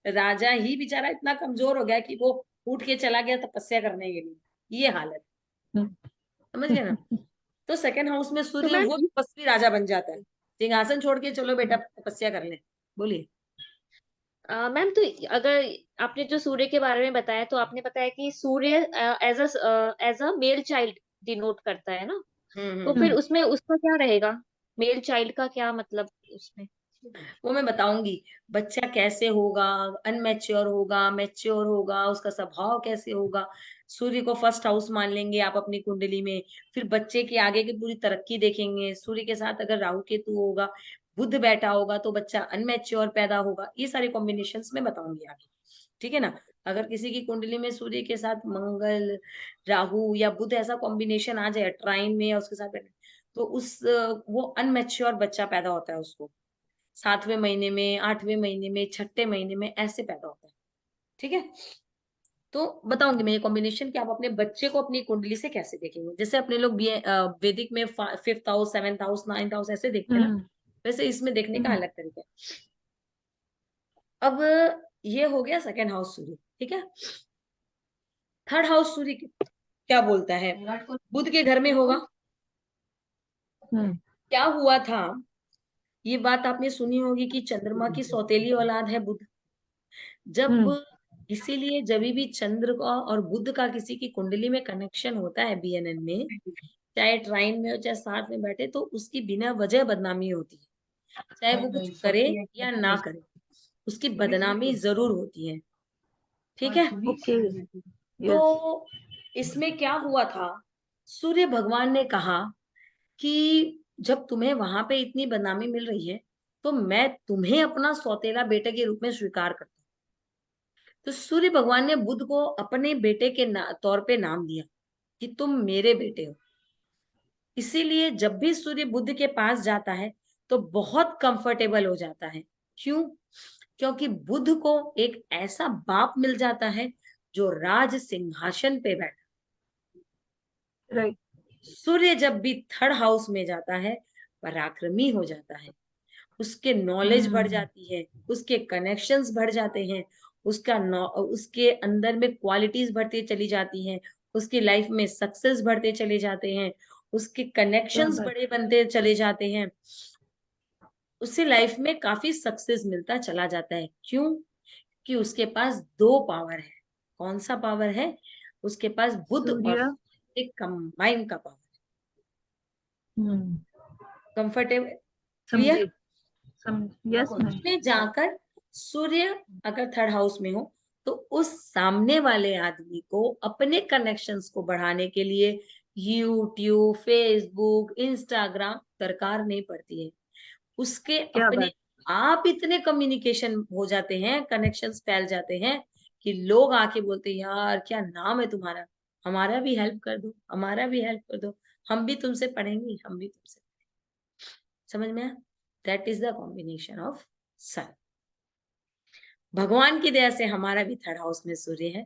राजा ही बेचारा इतना कमजोर हो गया कि वो उठ के चला गया तपस्या करने के लिए, ये हालत, समझ गए ना। तो सेकंड हाउस में तो सूर्य मैम वो तपस्वी राजा बन जाता है, सिंहासन छोड़ के चलो बेटा तपस्या कर ले। बोलिए। मैम, तो अगर आपने जो सूर्य के बारे में बताया, तो आपने बताया कि सूर्य as a male child denote करता है ना, तो फिर हम्म। उसमें उसका क्या रहेगा? मेल चाइल्ड का क्या मतलब उसमें? वो मैं बताऊंगी, बच्चा कैसे होगा, अनमेच्योर होगा, मैच्योर होगा, उसका स्वभाव कैसे होगा। सूर्य को फर्स्ट हाउस मान लेंगे आप अपनी कुंडली में, फिर बच्चे की आगे की पूरी तरक्की देखेंगे। सूर्य के साथ अगर राहु केतु होगा, बुध बैठा होगा तो बच्चा अनमेच्योर पैदा होगा। ये सारे कॉम्बिनेशंस में बताऊंगी आगे, ठीक है ना। अगर किसी की कुंडली में सूर्य के साथ मंगल, राहु या बुध ऐसा कॉम्बिनेशन आ जाए ट्राइन में या उसके साथ बैठे, तो वो अनमेच्योर बच्चा पैदा होता है उसको, 7वें महीने में, 8वें महीने में, छठे महीने में ऐसे पैदा होता है, ठीक है। तो बताऊंगी मैं ये कॉम्बिनेशन कि आप अपने बच्चे को अपनी कुंडली से कैसे देखेंगे। जैसे अपने लोग वैदिक में 5th house, 7th house, 9th house ऐसे देखते हैं ना, हम्म वैसे इसमें देखने का हम्म अलग तरीका है। अब ये हो गया सेकंड हाउस सूर्य, ठीक है। थर्ड हाउस सूर्य क्या बोलता है, बुध के घर में होगा। हम्म क्या हुआ था, ये बात आपने सुनी होगी कि चंद्रमा की सौतेली औलाद है बुध। जब हम्म इसीलिए जब भी चंद्र का और बुध का किसी की कुंडली में कनेक्शन होता है बीएनएन में, चाहे ट्राइन में हो चाहे साथ में बैठे, तो उसकी बिना वजह बदनामी होती है, चाहे वो कुछ करे या ना करे, उसकी बदनामी जरूर होती है, ठीक है। ओके। यस। तो इसमें क्या हुआ था, सूर्य भगवान ने कहा कि जब तुम्हें वहां पे इतनी बदनामी मिल रही है, तो मैं तुम्हें अपना सौतेला बेटे के रूप में स्वीकार करता हूँ। तो सूर्य भगवान ने बुध को अपने बेटे के तौर पे नाम दिया कि तुम मेरे बेटे हो। इसीलिए जब भी सूर्य बुध के पास जाता है तो बहुत कंफर्टेबल हो जाता है। क्यों? क्योंकि बुध को एक ऐसा बाप मिल जाता है जो राज सिंहासन पे बैठा। राइट। सूर्य जब भी थर्ड हाउस में जाता है, पराक्रमी हो जाता है, उसके नॉलेज बढ़ हम्म जाती है, उसके कनेक्शंस बढ़ जाते हैं, उसके अंदर में क्वालिटीज बढ़ती चली जाती हैं, उसकी लाइफ में सक्सेस बढ़ते चले जाते हैं, उसके क्या कनेक्शंस बात। बड़े बनते चले जाते हैं, उससे लाइफ में काफी सक्सेस मिलता चला जाता है। क्यों? कि उसके पास दो पावर है। कौन सा पावर है? उसके पास बुध और सूर्य। एक कंबाइन का पावर। हम्म कंफर्टेबल, क्लियर। समझे। Yes ma'am. उसमें जाकर सूर्य अगर थर्ड हाउस में हो, तो उस सामने वाले आदमी को अपने कनेक्शंस को बढ़ाने के लिए यूट्यूब, फेसबुक, इंस्टाग्राम दरकार नहीं पड़ती है। उसके क्या अपने बात। आप इतने कम्युनिकेशन हो जाते हैं, कनेक्शंस फैल जाते हैं कि लोग आके बोलते हैं यार क्या नाम है तुम्हारा, हमारा भी हेल्प कर दो, हमारा भी हेल्प कर दो, हम भी तुमसे पढ़ेंगे, हम भी तुमसे। समझ में आया? That is the combination of sun. भगवान की दया से हमारा भी थर्ड हाउस में सूर्य है,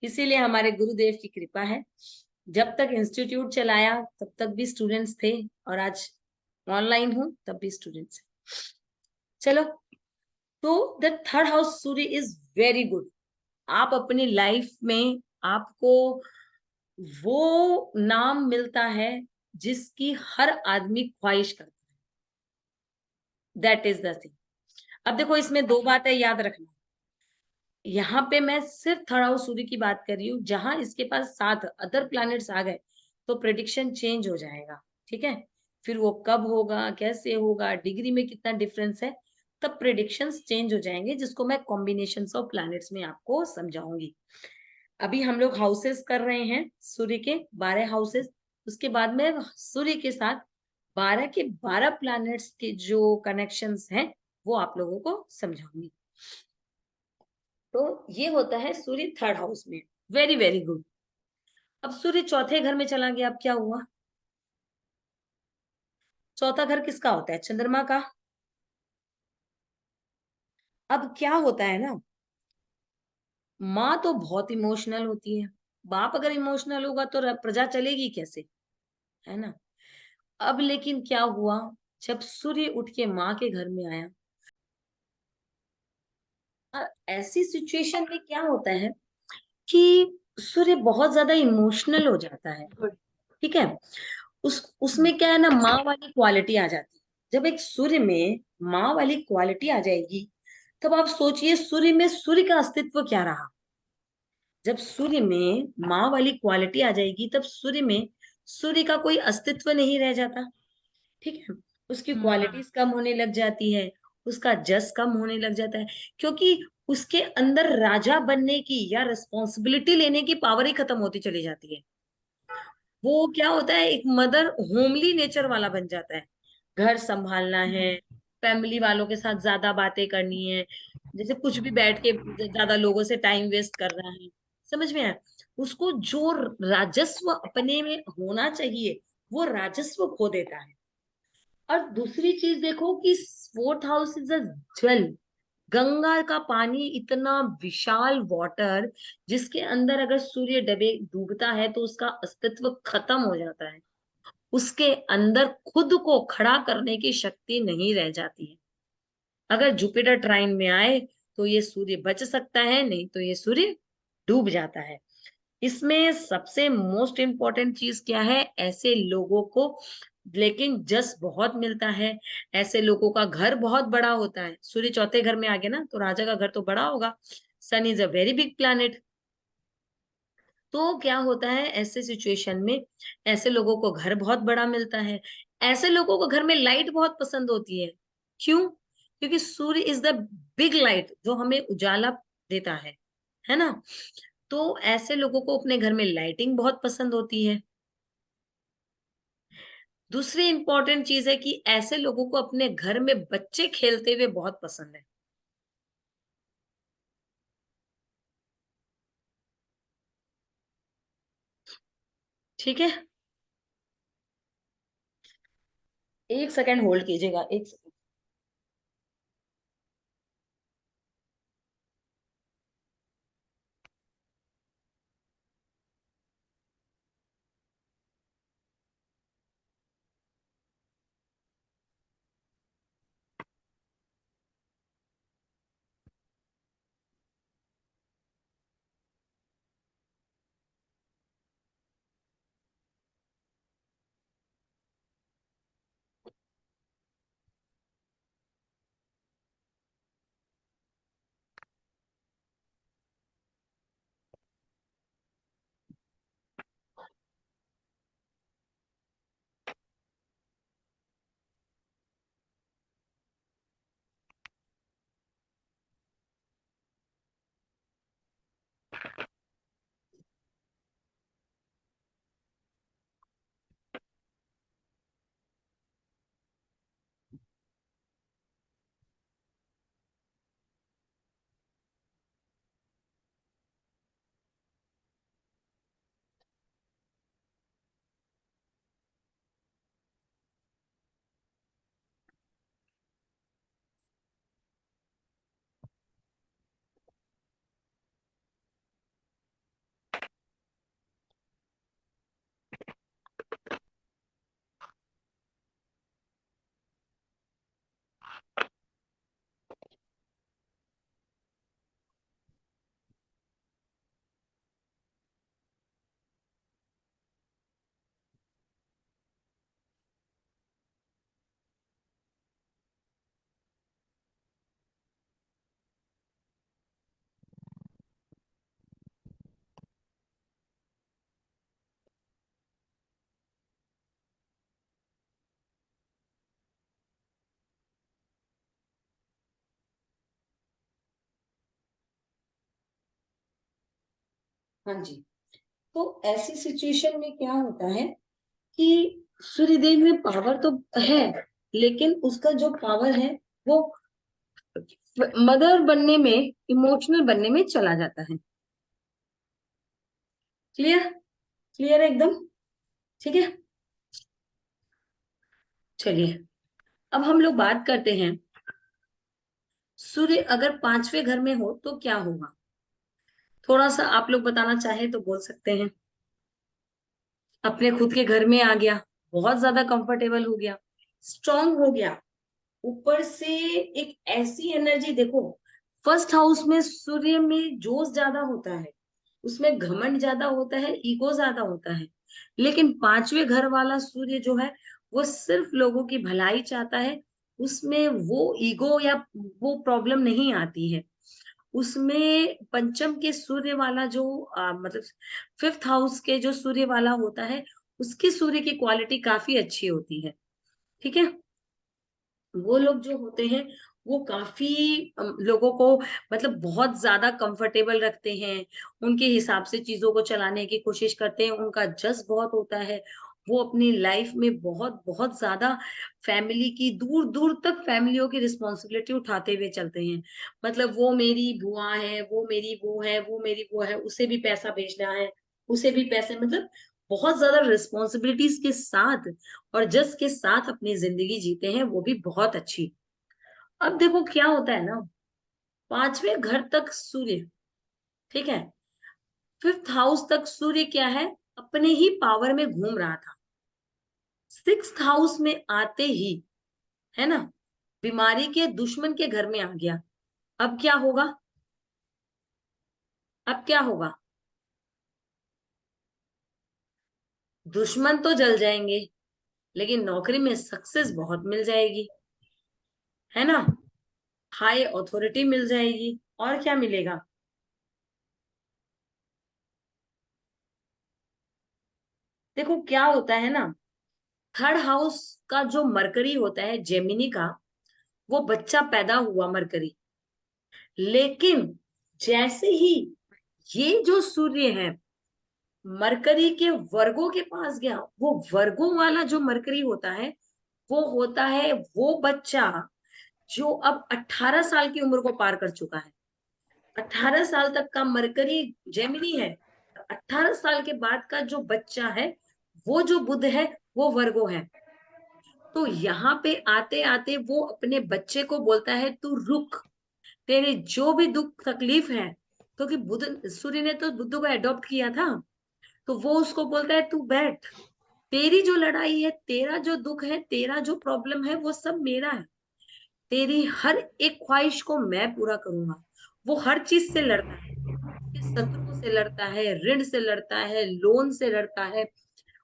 इसीलिए हमारे गुरुदेव की कृपा है। जब तक इंस्टीट्यूट चलाया तब तक भी स्टूडेंट्स थे, और आज ऑनलाइन हूं तब भी स्टूडेंट्स हैं। चलो, तो the third house Surya is very good. आप अपनी लाइफ में आपको वो नाम मिलता है जिसकी हर आदमी ख्वाहिश करता है। That is the thing. अब देखो इसमें दो बातें याद रखना। यहाँ पे मैं सिर्फ थर्ड हाउस सूर्य की बात कर रही हूँ, जहां इसके पास 7 अदर प्लैनेट्स आ गए तो प्रेडिक्शन चेंज हो जाएगा, ठीक है। फिर वो कब होगा, कैसे होगा, डिग्री में कितना डिफरेंस है, तब प्रेडिक्शंस चेंज हो जाएंगे, जिसको मैं कॉम्बिनेशंस ऑफ प्लैनेट्स में आपको समझाऊंगी। अभी हम लोग हाउसेस कर रहे हैं, सूर्य के 12 हाउसेस। उसके बाद में सूर्य के साथ 12 के 12 प्लैनेट्स के जो कनेक्शंस हैं वो आप लोगों को समझाऊंगी। तो ये होता है सूर्य थर्ड हाउस में। Very very good. अब सूर्य चौथे घर में चला गया, अब क्या हुआ? चौथा घर किसका होता है? चंद्रमा का। अब क्या होता है ना, माँ तो बहुत इमोशनल होती है, बाप अगर इमोशनल होगा तो प्रजा चलेगी कैसे, है ना। अब लेकिन क्या हुआ, जब सूर्य उठ के माँ के घर में आया, ऐसी सिचुएशन में क्या होता है कि सूर्य बहुत ज्यादा इमोशनल हो जाता है। ठीक है, उसमें क्या है ना, माँ वाली क्वालिटी आ जाती है। जब एक सूर्य में माँ वाली क्वालिटी आ जाएगी, तब आप सोचिए सूर्य में सूर्य का अस्तित्व क्या रहा। जब सूर्य में माँ वाली क्वालिटी आ जाएगी, तब सूर्य में सूर्य का कोई अस्तित्व नहीं रह जाता। ठीक है, उसकी क्वालिटीज कम होने लग जाती है, उसका जस कम होने लग जाता है, क्योंकि उसके अंदर राजा बनने की या रिस्पॉन्सिबिलिटी लेने की पावर ही खत्म होती चली जाती है। वो क्या होता है, एक मदर होमली नेचर वाला बन जाता है। घर संभालना है, फैमिली वालों के साथ ज्यादा बातें करनी है, जैसे कुछ भी बैठ के ज्यादा लोगों से टाइम वेस्ट कर रहा है। समझ में आया? उसको जो राजस्व अपने में होना चाहिए, वो राजस्व खो देता है। और दूसरी चीज देखो कि फोर्थ हाउस इज अ जल। गंगा का पानी इतना विशाल वाटर, जिसके अंदर अगर सूर्य डबे डूबता है तो उसका अस्तित्व खत्म हो जाता है। उसके अंदर खुद को खड़ा करने की शक्ति नहीं रह जाती है। अगर जुपिटर ट्राइन में आए तो ये सूर्य बच सकता है, नहीं तो ये सूर्य डूब जाता है। इसमें सबसे मोस्ट इम्पोर्टेंट चीज क्या है, ऐसे लोगों को लेकिन जस बहुत मिलता है। ऐसे लोगों का घर बहुत बड़ा होता है। सूर्य चौथे घर में आ गया ना, तो राजा का घर तो बड़ा होगा। Sun is a very big planet. तो क्या होता है ऐसे सिचुएशन में, ऐसे लोगों को घर बहुत बड़ा मिलता है। ऐसे लोगों को घर में लाइट बहुत पसंद होती है। क्यों? क्योंकि सूर्य इज द बिग लाइट जो हमें उजाला देता है ना। तो ऐसे लोगों को अपने घर में लाइटिंग बहुत पसंद होती है। दूसरी इंपॉर्टेंट चीज है कि ऐसे लोगों को अपने घर में बच्चे खेलते हुए बहुत पसंद है। ठीक है, एक सेकेंड होल्ड कीजिएगा, एक सेकेंड। हाँ जी। तो ऐसी सिचुएशन में क्या होता है कि सूर्यदेव में पावर तो है, लेकिन उसका जो पावर है वो मदर बनने में, इमोशनल बनने में चला जाता है। क्लियर? क्लियर है एकदम? ठीक है, चलिए अब हम लोग बात करते हैं, सूर्य अगर पांचवें घर में हो तो क्या होगा। थोड़ा सा आप लोग बताना चाहे तो बोल सकते हैं। अपने खुद के घर में आ गया, बहुत ज्यादा कंफर्टेबल हो गया, स्ट्रांग हो गया, ऊपर से एक ऐसी एनर्जी, देखो फर्स्ट हाउस में सूर्य में जोश ज्यादा होता है, उसमें घमंड ज्यादा होता है, ईगो ज्यादा होता है। लेकिन पांचवें घर वाला सूर्य जो है वो सिर्फ लोगों की भलाई चाहता है, उसमें वो ईगो या वो प्रॉब्लम नहीं आती है। उसमें पंचम के सूर्य वाला जो मतलब फिफ्थ हाउस के जो सूर्य वाला होता है, उसकी सूर्य की क्वालिटी काफी अच्छी होती है। ठीक है, वो लोग जो होते हैं वो काफी लोगों को मतलब बहुत ज्यादा कंफर्टेबल रखते हैं, उनके हिसाब से चीजों को चलाने की कोशिश करते हैं, उनका जस बहुत होता है। वो अपनी लाइफ में बहुत बहुत ज्यादा फैमिली की, दूर दूर तक फैमिलियों की रिस्पॉन्सिबिलिटी उठाते हुए चलते हैं। मतलब वो मेरी बुआ है, वो मेरी वो है, वो मेरी वो है, उसे भी पैसा भेजना है, उसे भी पैसे, मतलब बहुत ज्यादा रिस्पॉन्सिबिलिटीज के साथ और जस के साथ अपनी जिंदगी जीते हैं, वो भी बहुत अच्छी। अब देखो क्या होता है ना, पांचवें घर तक सूर्य, ठीक है, फिफ्थ हाउस तक सूर्य क्या है, अपने ही पावर में घूम रहा था। सिक्स्थ हाउस में आते ही, है ना, बीमारी के दुश्मन के घर में आ गया। अब क्या होगा, अब क्या होगा, दुश्मन तो जल जाएंगे, लेकिन नौकरी में सक्सेस बहुत मिल जाएगी, है ना, हाई अथॉरिटी मिल जाएगी, और क्या मिलेगा। देखो क्या होता है ना, थर्ड हाउस का जो मरकरी होता है जेमिनी का, वो बच्चा पैदा हुआ मरकरी, लेकिन जैसे ही ये जो सूर्य है मरकरी के वर्गों के पास गया, वो वर्गों वाला जो मरकरी होता है वो होता है वो बच्चा जो अब 18 साल की उम्र को पार कर चुका है। 18 साल तक का मरकरी जेमिनी है, 18 साल के बाद का जो बच्चा है वो जो बुध है वो वर्गो है। तो यहाँ पे आते आते वो अपने बच्चे को बोलता है तू रुक, तेरे जो भी दुख तकलीफ है, क्योंकि बुध सूर्य ने तो बुद्ध को एडॉप्ट किया था, तो वो उसको बोलता है तू बैठ, तेरी जो लड़ाई है, तेरा जो दुख है, तेरा जो प्रॉब्लम है, वो सब मेरा है, तेरी हर एक ख्वाहिश को मैं पूरा करूंगा। वो हर चीज से लड़ता है, उसके शत्रुओं से लड़ता है, ऋण से लड़ता है, लोन से लड़ता है,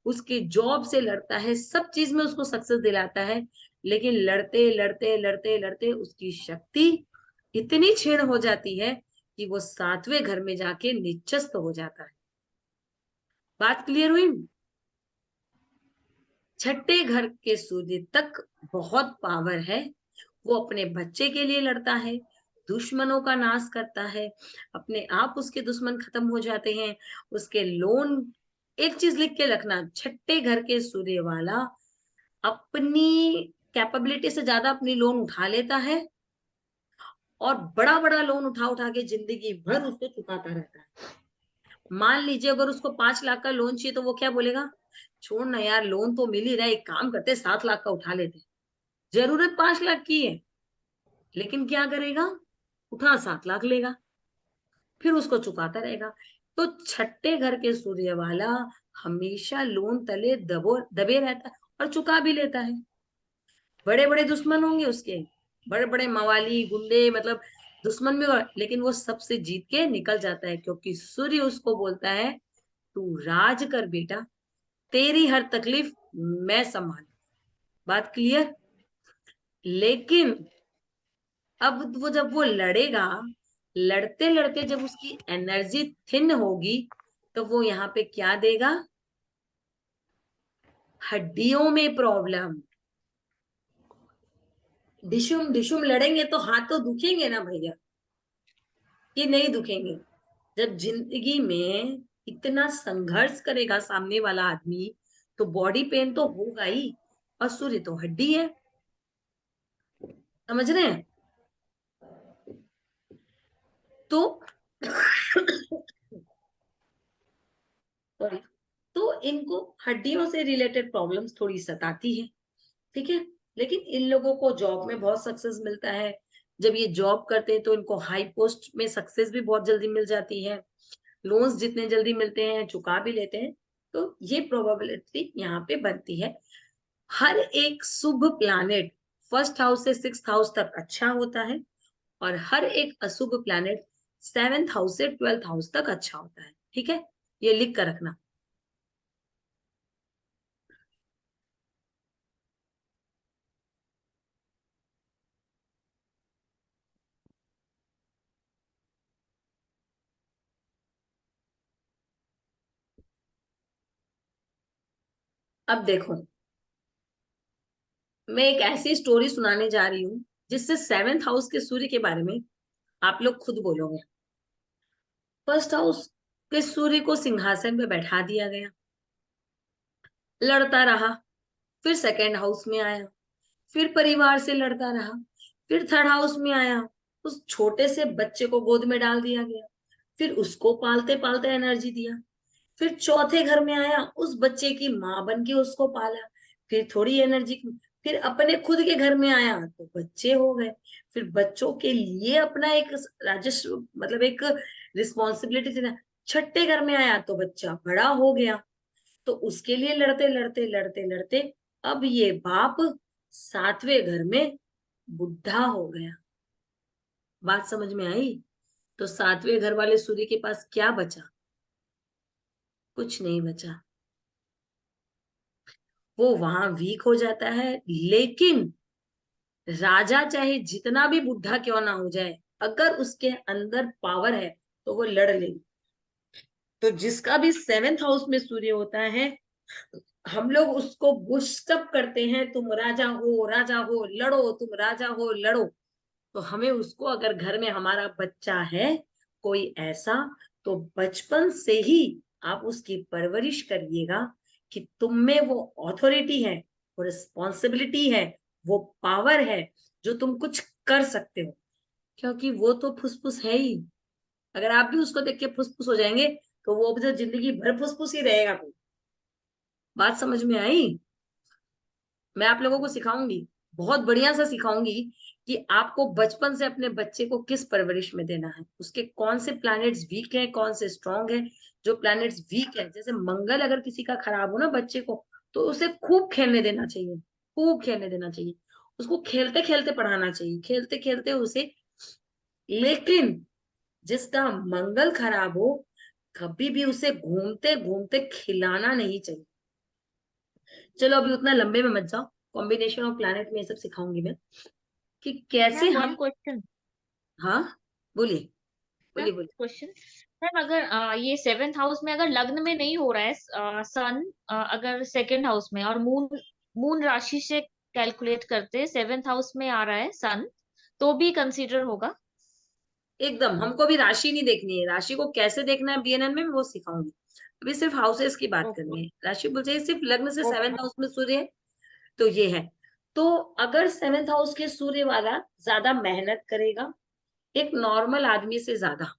उसकी जॉब से लड़ता है, सब चीज में उसको सक्सेस दिलाता है। लेकिन लड़ते लड़ते लड़ते लड़ते उसकी शक्ति इतनी क्षीण हो जाती है कि वो सातवें घर में जाके निचस्त हो जाता है। बात क्लियर हुई। छठे घर के सूर्य तक बहुत पावर है, वो अपने बच्चे के लिए लड़ता है, दुश्मनों का नाश करता है, अपने आप उसके दुश्मन खत्म हो जाते हैं, उसके लोन। एक चीज लिख के रखना, छठे घर के सूर्य वाला अपनी कैपेबिलिटी से ज्यादा अपनी लोन उठा लेता है, और बड़ा बड़ा लोन उठा उठा के जिंदगी भर उसको चुकाता रहता है। मान लीजिए अगर उसको 5 लाख का लोन चाहिए, तो वो क्या बोलेगा, छोड़ ना यार, लोन तो मिल ही रहा है, एक काम करते 7 लाख का उठा लेते, जरूरत 5 लाख की है, लेकिन क्या करेगा, उठा 7 लाख लेगा, फिर उसको चुकाता रहेगा। तो छठे घर के सूर्य वाला हमेशा लोन तले दबे रहता है और चुका भी लेता है। बड़े बड़े दुश्मन होंगे उसके, बड़े बड़े मवाली गुंडे, मतलब दुश्मन भी लेकिन वो सबसे जीत के निकल जाता है, क्योंकि सूर्य उसको बोलता है तू राज कर बेटा, तेरी हर तकलीफ मैं संभाल। बात क्लियर। लेकिन अब वो जब वो लड़ेगा, लड़ते लड़ते जब उसकी एनर्जी थिन होगी, तो वो यहाँ पे क्या देगा, हड्डियों में प्रॉब्लम। डिशुम डिशुम लड़ेंगे तो हाथ तो दुखेंगे ना भैया, कि नहीं दुखेंगे। जब जिंदगी में इतना संघर्ष करेगा सामने वाला आदमी, तो बॉडी पेन तो होगा ही, और सूर्य तो हड्डी है, समझ रहे हैं। तो सॉरी, तो इनको हड्डियों से रिलेटेड प्रॉब्लम्स थोड़ी सताती है, ठीक है। लेकिन इन लोगों को जॉब में बहुत सक्सेस मिलता है, जब ये जॉब करते हैं तो इनको हाई पोस्ट में सक्सेस भी बहुत जल्दी मिल जाती है, लोन्स जितने जल्दी मिलते हैं चुका भी लेते हैं, तो ये प्रोबेबिलिटी यहाँ पे बनती है। हर एक शुभ प्लैनेट फर्स्ट हाउस से सिक्स्थ हाउस तक अच्छा होता है, और हर एक अशुभ प्लैनेट सेवेंथ हाउस से ट्वेल्थ हाउस तक अच्छा होता है। ठीक है, ये लिख कर रखना। अब देखो, मैं एक ऐसी स्टोरी सुनाने जा रही हूँ जिससे सेवेंथ हाउस के सूर्य के बारे में आप लोग खुद बोलोगे। फर्स्ट हाउस के सूर्य को सिंहासन पे बैठा दिया गया, लड़ता रहा। फिर सेकेंड हाउस में आया, फिर परिवार से लड़ता रहा। फिर थर्ड हाउस में आया, उस छोटे से बच्चे को गोद में डाल दिया गया। फिर उसको पालते पालते एनर्जी दिया। फिर चौथे घर में आया, उस बच्चे की माँ बन के उसको पाला। फिर थोड़ी एनर्जी, फिर अपने खुद के घर में आया तो बच्चे हो गए। फिर बच्चों के लिए अपना एक राजस्व, मतलब एक रिस्पॉन्सिबिलिटी देना। छठे घर में आया तो बच्चा बड़ा हो गया, तो उसके लिए लड़ते लड़ते लड़ते लड़ते अब ये बाप सातवें घर में बुढ़ा हो गया। बात समझ में आई? तो सातवें घर वाले सूर्य के पास क्या बचा? कुछ नहीं बचा। वो वहां वीक हो जाता है, लेकिन राजा चाहे जितना भी बुढ़ा क्यों ना हो जाए, अगर उसके अंदर पावर है तो वो लड़ लेगी। तो जिसका भी सेवेंथ हाउस में सूर्य होता है, हम लोग उसको बुस्टअप करते हैं, तुम राजा हो लड़ो, तुम राजा हो लड़ो। तो हमें उसको, अगर घर में हमारा बच्चा है कोई ऐसा, तो बचपन से ही आप उसकी परवरिश करिएगा कि तुम में वो ऑथोरिटी है, वो रिस्पॉन्सिबिलिटी है, वो पावर है, जो तुम कुछ कर सकते हो। क्योंकि वो तो फुसफुस है ही। अगर आप भी उसको देख के फुसफुस हो जाएंगे तो वो भी तो जिंदगी भर फुसफुस ही रहेगा। बात समझ में आई? मैं आप लोगों को सिखाऊंगी, बहुत बढ़िया से सिखाऊंगी कि आपको बचपन से अपने बच्चे को किस परवरिश में देना है, उसके कौन से प्लैनेट्स वीक हैं, कौन से स्ट्रांग है। जो प्लैनेट्स वीक है, जैसे मंगल अगर किसी का खराब हो ना बच्चे को, तो उसे खूब खेलने देना चाहिए, खूब खेलने देना चाहिए। उसको खेलते खेलते पढ़ाना चाहिए, खेलते खेलते उसे। लेकिन जिसका मंगल खराब हो, कभी भी उसे घूमते घूमते खिलाना नहीं चाहिए। चलो अभी उतना लंबे में मत जाओ, कॉम्बिनेशन ऑफ प्लैनेट में ये सब सिखाऊंगी मैं कि कैसे मैम वन हम। क्वेश्चन। हाँ, बोलिए मैम बोलिए बोलिए। क्वेश्चन। मैम अगर ये सेवेंथ हाउस में अगर लग्न में नहीं हो रहा है सन, अगर सेकंड हाउस में और मून, मून राशि से कैलकुलेट करते सेवेंथ हाउस में आ रहा है सन, तो भी कंसीडर होगा? एकदम, हमको भी राशि नहीं देखनी है, राशि को कैसे देखना है बीएनएन में मैं वो सिखाऊंगी। अभी सिर्फ हाउसेस की बात ओके। करनी है, राशि बोल चाहिए सिर्फ लग्न से ओके। सेवेंथ हाउस में सूर्य है तो ये है। तो अगर सेवेंथ हाउस के सूर्य वाला ज्यादा मेहनत करेगा एक नॉर्मल आदमी से ज्यादा,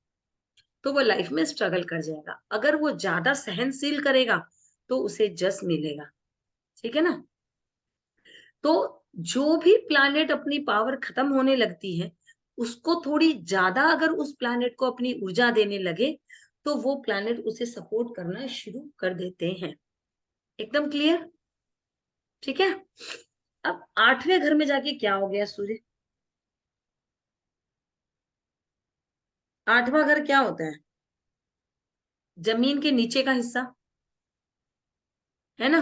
तो वो लाइफ में स्ट्रगल कर जाएगा। अगर वो ज्यादा सहनशील करेगा तो उसे जस मिलेगा। ठीक है ना? तो जो भी प्लैनेट अपनी पावर खत्म होने लगती है, उसको थोड़ी ज्यादा अगर उस प्लैनेट को अपनी ऊर्जा देने लगे, तो वो प्लैनेट उसे सपोर्ट करना शुरू कर देते हैं। एकदम क्लियर? ठीक है। अब आठवें घर में जाके क्या हो गया सूर्य? आठवां घर क्या होता है? जमीन के नीचे का हिस्सा, है ना?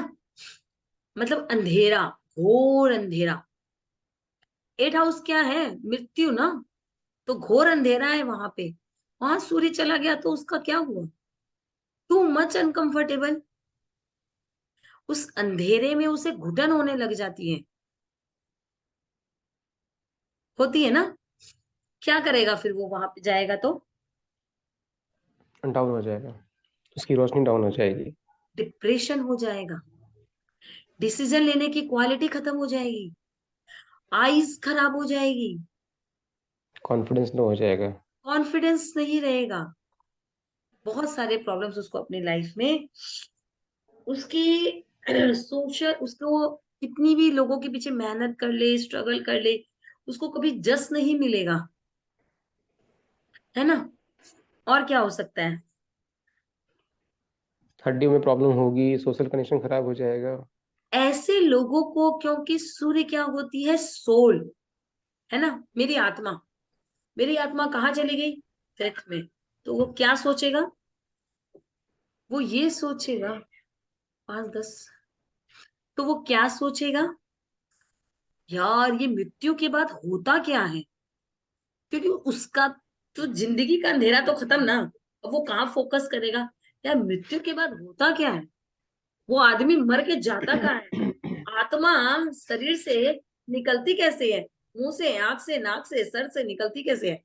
मतलब अंधेरा, घोर अंधेरा। एट हाउस क्या है? मृत्यु ना। तो घोर अंधेरा है वहां पे, वहां सूर्य चला गया तो उसका क्या हुआ? Too much uncomfortable. उस अंधेरे में उसे घुटन होने लग जाती है, होती है ना? क्या करेगा फिर वो वहां पे जाएगा तो? डाउन हो जाएगा, उसकी रोशनी डाउन हो जाएगी। डिप्रेशन हो जाएगा, डिसीजन लेने की क्वालिटी खत्म हो जाएगी, आईज खराब हो जाएगी, कॉन्फिडेंस लो हो जाएगा। कॉन्फिडेंस नहीं रहेगा। बहुत सारे प्रॉब्लम्स उसको अपनी लाइफ में, उसकी सोशल, उसको कितनी भी लोगों के पीछे मेहनत कर ले, स्ट्रगल कर ले, उसको कभी जस नहीं मिलेगा। है ना? और क्या हो सकता है? हड्डियों में प्रॉब्लम होगी, सोशल कनेक्शन खराब हो जाएगा। ऐसे लोगों को, क्योंकि सूर्य क्या होती है, सोल, है ना, मेरी आत्मा कहाँ चली गई, डेथ में। तो वो क्या सोचेगा, वो ये सोचेगा, 5-10, तो वो क्या सोचेगा, यार ये मृत्यु के बाद होता क्या है, क्योंकि उसका तो जिंदगी का अंधेरा तो खत्म ना, अब वो कहाँ फोकस करेगा, यार मृत्यु के बाद होता क्या है, वो आदमी मर के जाता कहाँ है, आत्मा शरीर से निकलती कैसे है, मुंह से, आंख से, नाक से, सर से निकलती कैसे है।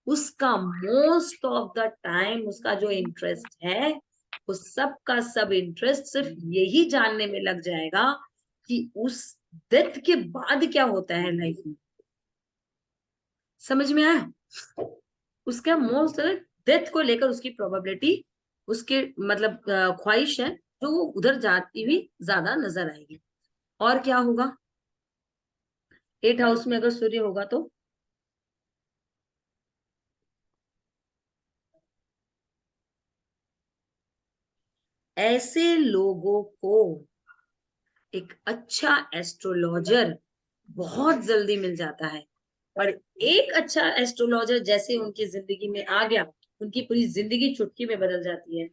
उसका मोस्ट ऑफ द टाइम उसका जो इंटरेस्ट है, वो सब का सब इंटरेस्ट सिर्फ यही जानने में लग जाएगा कि उस डेथ के बाद क्या होता है लाइफ में। समझ में आया, उसका मोस्ट डेथ को लेकर उसकी प्रोबेबिलिटी, उसके मतलब ख्वाहिश है जो वो उधर जाती हुई ज्यादा नजर आएगी। और क्या होगा, 8th हाउस में अगर सूर्य होगा तो ऐसे लोगों को एक अच्छा एस्ट्रोलॉजर बहुत जल्दी मिल जाता है, और एक अच्छा एस्ट्रोलॉजर जैसे उनकी जिंदगी में आ गया, उनकी पूरी जिंदगी चुटकी में बदल जाती है,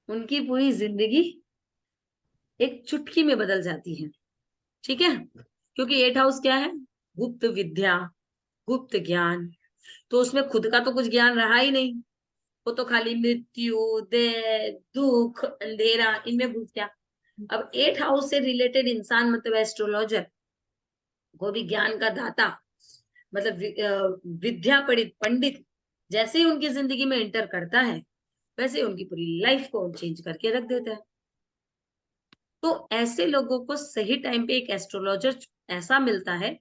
उनकी पूरी जिंदगी एक चुटकी में बदल जाती है। ठीक है, क्योंकि 8th हाउस क्या है, गुप्त विद्या, गुप्त ज्ञान, तो उसमें खुद का तो कुछ ज्ञान रहा ही नहीं, वो तो खाली मृत्यु, देह, दुख, अंधेरा, इनमें घुस गया। अब 8th हाउस से रिलेटेड इंसान मतलब एस्ट्रोलॉजर, वो भी ज्ञान का दाता, मतलब विद्या पढ़ित पंडित, जैसे ही उनकी जिंदगी में एंटर करता है वैसे ही उनकी पूरी लाइफ को चेंज करके रख देता है। तो ऐसे लोगों को सही टाइम पे एक एस्ट्रोलॉजर ऐसा मिलता है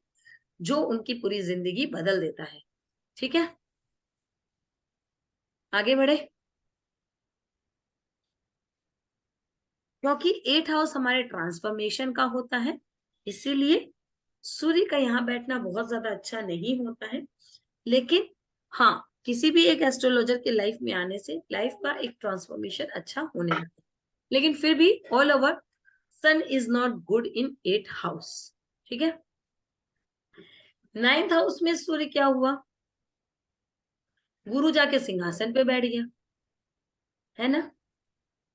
जो उनकी पूरी जिंदगी बदल देता है। ठीक है, आगे बढ़े, क्योंकि 8th हाउस हमारे ट्रांसफॉर्मेशन का होता है, इसीलिए सूर्य का यहाँ बैठना बहुत ज्यादा अच्छा नहीं होता है। लेकिन हाँ, किसी भी एक एस्ट्रोलॉजर के लाइफ में आने से लाइफ का एक ट्रांसफॉर्मेशन अच्छा होने लगता है। लेकिन फिर भी all over sun is not good in 8th house. ठीक है, 9th हाउस में सूर्य क्या हुआ, गुरु जाके सिंहासन पे बैठ गया, है ना,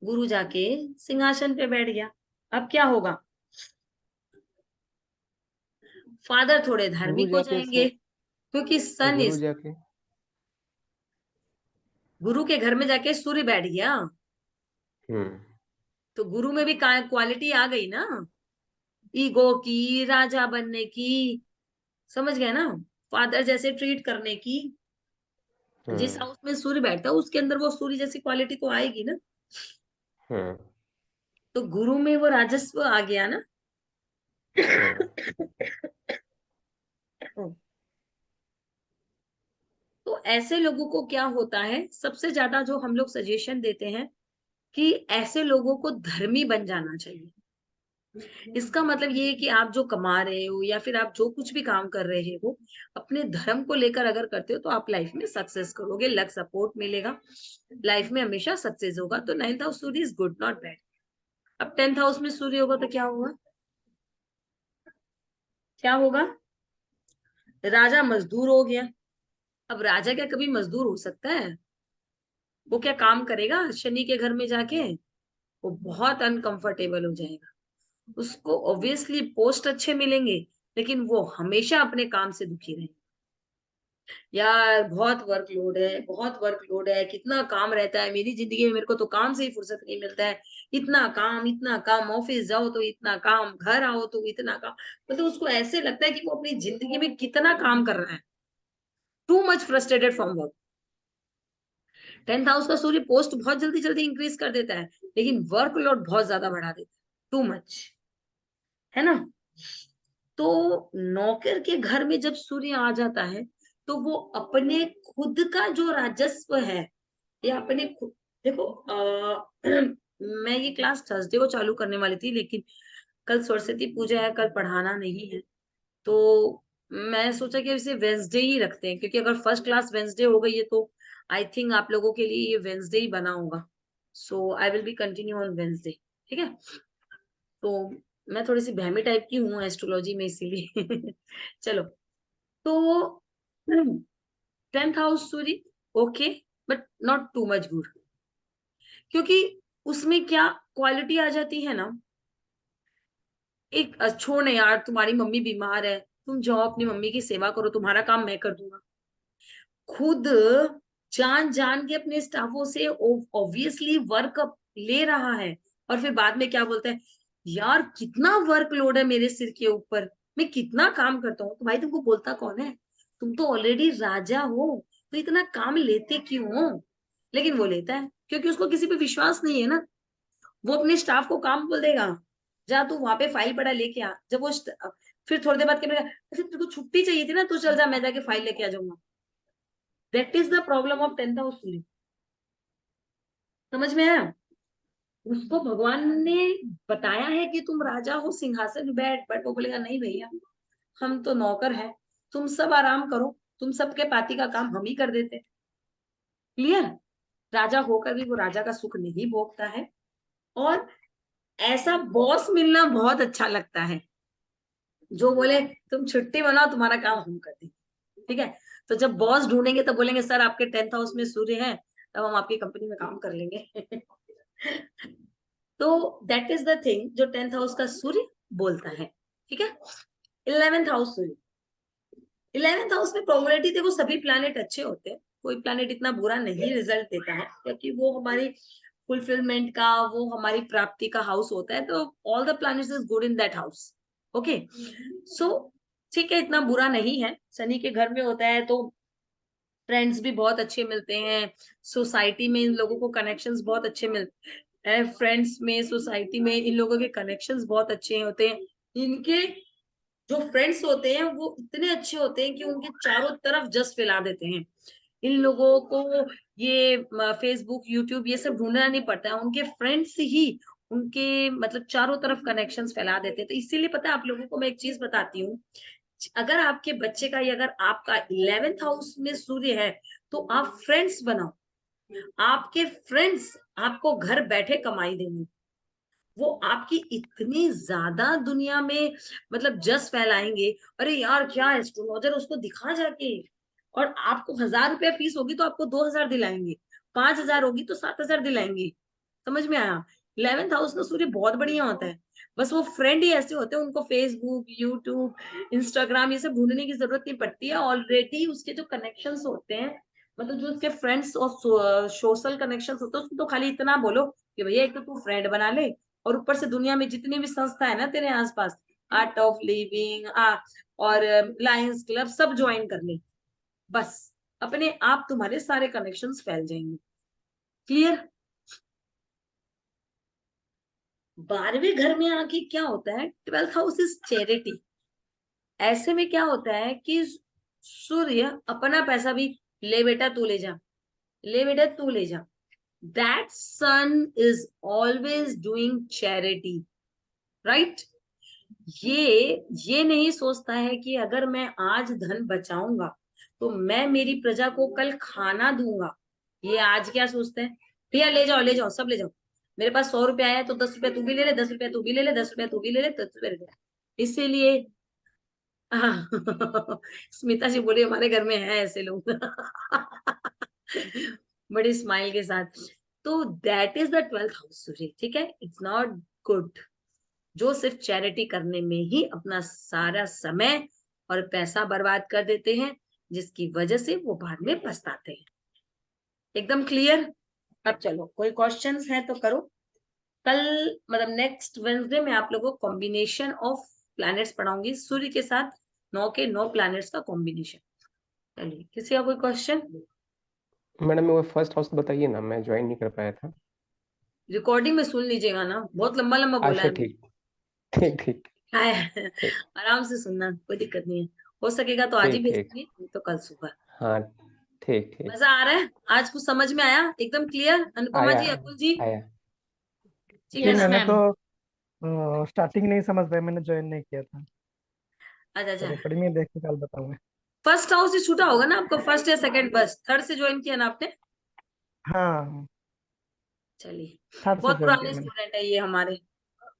गुरु जाके सिंहासन पे बैठ गया। अब क्या होगा, फादर थोड़े गुरु धार्मिक हो जाके जाएंगे, क्योंकि सन गुरु इज, जाके गुरु के घर में जाके सूर्य बैठ गया, हम्म तो गुरु में भी क्वालिटी आ गई ना, ईगो की, राजा बनने की, समझ गए ना, फादर जैसे ट्रीट करने की। जिस हम्म हाउस में सूर्य बैठता है उसके अंदर वो सूर्य जैसी क्वालिटी तो आएगी ना, हम्म तो गुरु में वो राजस्व आ गया ना। हम्म तो ऐसे लोगों को क्या होता है, सबसे ज्यादा जो हम लोग सजेशन देते हैं कि ऐसे लोगों को धर्मी बन जाना चाहिए। इसका मतलब ये है कि आप जो कमा रहे हो या फिर आप जो कुछ भी काम कर रहे हो, अपने धर्म को लेकर अगर करते हो तो आप लाइफ में सक्सेस करोगे, लक सपोर्ट मिलेगा, लाइफ में हमेशा सक्सेस होगा। तो 9th house Surya is good not bad. अब 10th हाउस में सूर्य होगा तो क्या होगा, क्या होगा, राजा मजदूर हो गया। अब राजा क्या कभी मजदूर हो सकता है, वो क्या काम करेगा शनि के घर में जाके, वो बहुत अनकंफर्टेबल हो जाएगा, उसको ऑब्वियसली पोस्ट अच्छे मिलेंगे, लेकिन वो हमेशा अपने काम से दुखी रहेगा। यार बहुत वर्कलोड है, बहुत वर्कलोड है, कितना काम रहता है मेरी जिंदगी में, मेरे को तो काम से ही फुर्सत नहीं मिलता है, इतना काम, इतना काम, ऑफिस जाओ तो इतना काम, घर आओ तो इतना काम, मतलब उसको ऐसे लगता है कि वो अपनी जिंदगी में कितना काम कर रहा है, too much frustrated from work. 10th house का सूर्य पोस्ट बहुत जल्दी जल्दी इंक्रीज कर देता है, लेकिन वर्कलोड बहुत ज्यादा बढ़ा देता है, टू मच, है ना। तो नौकर के घर में जब सूर्य आ जाता है तो वो अपने खुद का जो राजस्व है, या अपने खुद, देखो मैं ये क्लास थर्सडे को चालू करने वाली थी, लेकिन कल सरस्वती पूजा है, कल पढ़ाना नहीं है, तो मैं सोचा कि इसे वेंसडे ही रखते हैं, क्योंकि अगर फर्स्ट क्लास वेंसडे हो गई है तो आई थिंक आप लोगों के लिए ये वेंसडे ही बना होगा। So I will be continue on Wednesday. ठीक है, तो मैं थोड़ी सी बहमी टाइप की हूँ एस्ट्रोलॉजी में, इसीलिए चलो, तो 10th house Surya, okay, but not too much good, क्योंकि उसमें क्या क्वालिटी आ जाती है ना, एक छोड़ यार, तुम्हारी मम्मी बीमार है, तुम जाओ अपनी मम्मी की सेवा करो, तुम्हारा काम मैं कर दूंगा। खुद जान जान के अपने स्टाफों से ऑब्वियसली वर्क ले रहा है, और फिर बाद में क्या बोलता है, यार कितना वर्कलोड है मेरे सिर के ऊपर, मैं कितना काम करता हूँ। तो भाई तुमको बोलता कौन है, तुम तो ऑलरेडी राजा हो, तो इतना काम लेते क्यों हो? लेकिन वो लेता है क्योंकि उसको किसी पे विश्वास नहीं है ना। वो अपने स्टाफ को काम बोल देगा, जा तू वहां पे फाइल पड़ा लेके आ, जब वो फिर थोड़ी देर बाद कहने लगा, अच्छा तेरे को छुट्टी चाहिए थी ना, तू चल जा, मैं जाके फाइल लेके आ जाऊंगा। That is the problem of 10th house सूर्य। समझ में आया? उसको भगवान ने बताया है कि तुम राजा हो, सिंहासन पे बैठ, बट वो बोलेगा नहीं भैया, हम तो नौकर हैं, तुम सब आराम करो, तुम सबके पाती का काम हम ही कर देते। क्लियर? राजा होकर भी वो राजा का सुख नहीं भोगता है, और ऐसा बॉस मिलना बहुत अच्छा लगता है जो बोले तुम छुट्टी बनाओ, तुम्हारा काम हम कर देंगे। ठीक है? तो जब बॉस ढूंढेंगे तब बोलेंगे सर आपके 10th हाउस में सूर्य है, तब हम आपकी कंपनी में काम कर लेंगे। तो दैट इज द थिंग जो 10th हाउस का सूर्य बोलता है। ठीक है? 11th हाउस सूर्य, 11th हाउस में प्रोबेबिलिटी देखो, सभी प्लैनेट अच्छे होते हैं, कोई प्लैनेट इतना बुरा नहीं रिजल्ट देता है, क्योंकि वो हमारी फुलफिलमेंट का, वो हमारी प्राप्ति का हाउस होता है, तो all the planets is good in that house. Okay, so ठीक है, इतना बुरा नहीं है। शनि के घर में होता है तो फ्रेंड्स भी बहुत अच्छे मिलते हैं, सोसाइटी में इन लोगों को कनेक्शंस बहुत अच्छे मिलते हैं, फ्रेंड्स में, सोसाइटी में इन लोगों के कनेक्शंस बहुत अच्छे होते हैं। इनके जो फ्रेंड्स होते हैं वो इतने अच्छे होते हैं कि उनके चारों तरफ जस फैला देते हैं। इन लोगों को ये फेसबुक, यूट्यूब ये सब ढूंढना नहीं पड़ता है, उनके फ्रेंड्स ही उनके मतलब चारों तरफ कनेक्शंस फैला देते हैं। तो इसीलिए पता है आप लोगों को मैं एक चीज बताती हूँ, अगर आपके बच्चे का या अगर आपका 11th हाउस में सूर्य है, तो आप फ्रेंड्स बनाओ, आपके फ्रेंड्स आपको घर बैठे कमाई देंगे, वो आपकी इतनी ज्यादा दुनिया में मतलब जस फैलाएंगे, अरे यार क्या एस्ट्रोलॉजर, उसको दिखा जाके, और आपको 1000 रुपया फीस होगी तो आपको 2000 दिलाएंगे, 5000 होगी तो 7000 दिलाएंगे। समझ में आया? 11th हाउस में सूर्य बहुत बढ़िया होता है, बस वो फ्रेंड ही ऐसे होते हैं, उनको फेसबुक, यूट्यूब, इंस्टाग्राम ये सब ढूंढने की जरूरत नहीं पड़ती है, ऑलरेडी उसके जो कनेक्शंस होते हैं, मतलब जो उसके फ्रेंड्स और सोशल कनेक्शंस होते हैं, उसको तो खाली इतना बोलो कि भैया एक तो तू फ्रेंड बना ले, और ऊपर से दुनिया में जितनी भी संस्था है ना तेरे आसपास, आर्ट ऑफ लिविंग और लायंस क्लब, सब ज्वाइन कर ले, बस अपने आप तुम्हारे सारे कनेक्शंस फैल जाएंगे। क्लियर? 12वें घर में आके क्या होता है, 12th हाउस इज चैरिटी। ऐसे में क्या होता है कि सूर्य अपना पैसा भी, ले बेटा तू ले जा, ले बेटा तू ले जा, that sun is always doing charity, right? ये नहीं सोचता है कि अगर मैं आज धन बचाऊंगा तो मैं मेरी प्रजा को कल खाना दूंगा। ये आज क्या सोचते हैं, भैया ले जाओ ले जाओ सब ले जाओ, मेरे पास 100 रुपया आया तो 10 रुपया तू भी ले ले, 10 रुपया तू भी ले ले, 10 रुपया तू भी ले ले, 10 रुपया ले ले। इसीलिए हाँ, स्मिता जी बोली हमारे घर में है ऐसे लोग। बड़ी स्माइल के साथ। तो that is the 12th house सूर्य। ठीक है, इट्स नॉट गुड, जो सिर्फ चैरिटी करने में ही अपना सारा समय और पैसा बर्बाद कर देते हैं, जिसकी वजह से वो बाद में पछताते हैं। एकदम क्लियर? अब चलो कोई क्वेश्चंस है तो करो। कल मतलब नेक्स्ट वेंसडे में आप लोगों को कॉम्बिनेशन ऑफ प्लैनेट्स पढ़ाऊंगी, सूर्य के साथ 9 के 9 प्लैनेट्स का कॉम्बिनेशन। चलिए, किसी का कोई क्वेश्चन? मैडम वो फर्स्ट हाउस बताइए ना, मैं ज्वाइन नहीं कर पाया था। रिकॉर्डिंग में सुन लीजिएगा ना, बहुत लंबा लंबा बोला अच्छा है मैंने। ठीक, ठीक ठीक हाय, ठीक आराम से सुनना, कोई दिक्कत नहीं है। हो सकेगा तो आज ही ठीक भेज ठीक। दूंगी, नहीं तो कल सुबह। हाँ ठीक ठीक। मजा आ रहा है? आज कुछ समझ में आया एकदम क्लियर? अनुपमा आया जी, अकुल जी, आया। ठीक जी है यस ना? मैंने मैम। तो स्टार्टिंग नहीं समझ पाया, मैंने ज्वाइन नहीं किया था, अच्छा तो अच्छा, रिकॉर्डिंग में देख के कल बताऊंगा। फर्स्ट हाउस से छूटा होगा ना आपको, फर्स्ट या सेकंड, बस थर्ड से ज्वाइन किया ना आपने? हाँ, चलिए, थर्ड से बहुत ज्वाइन किया पुराने मैंने। स्टूडेंट है ये हमारे,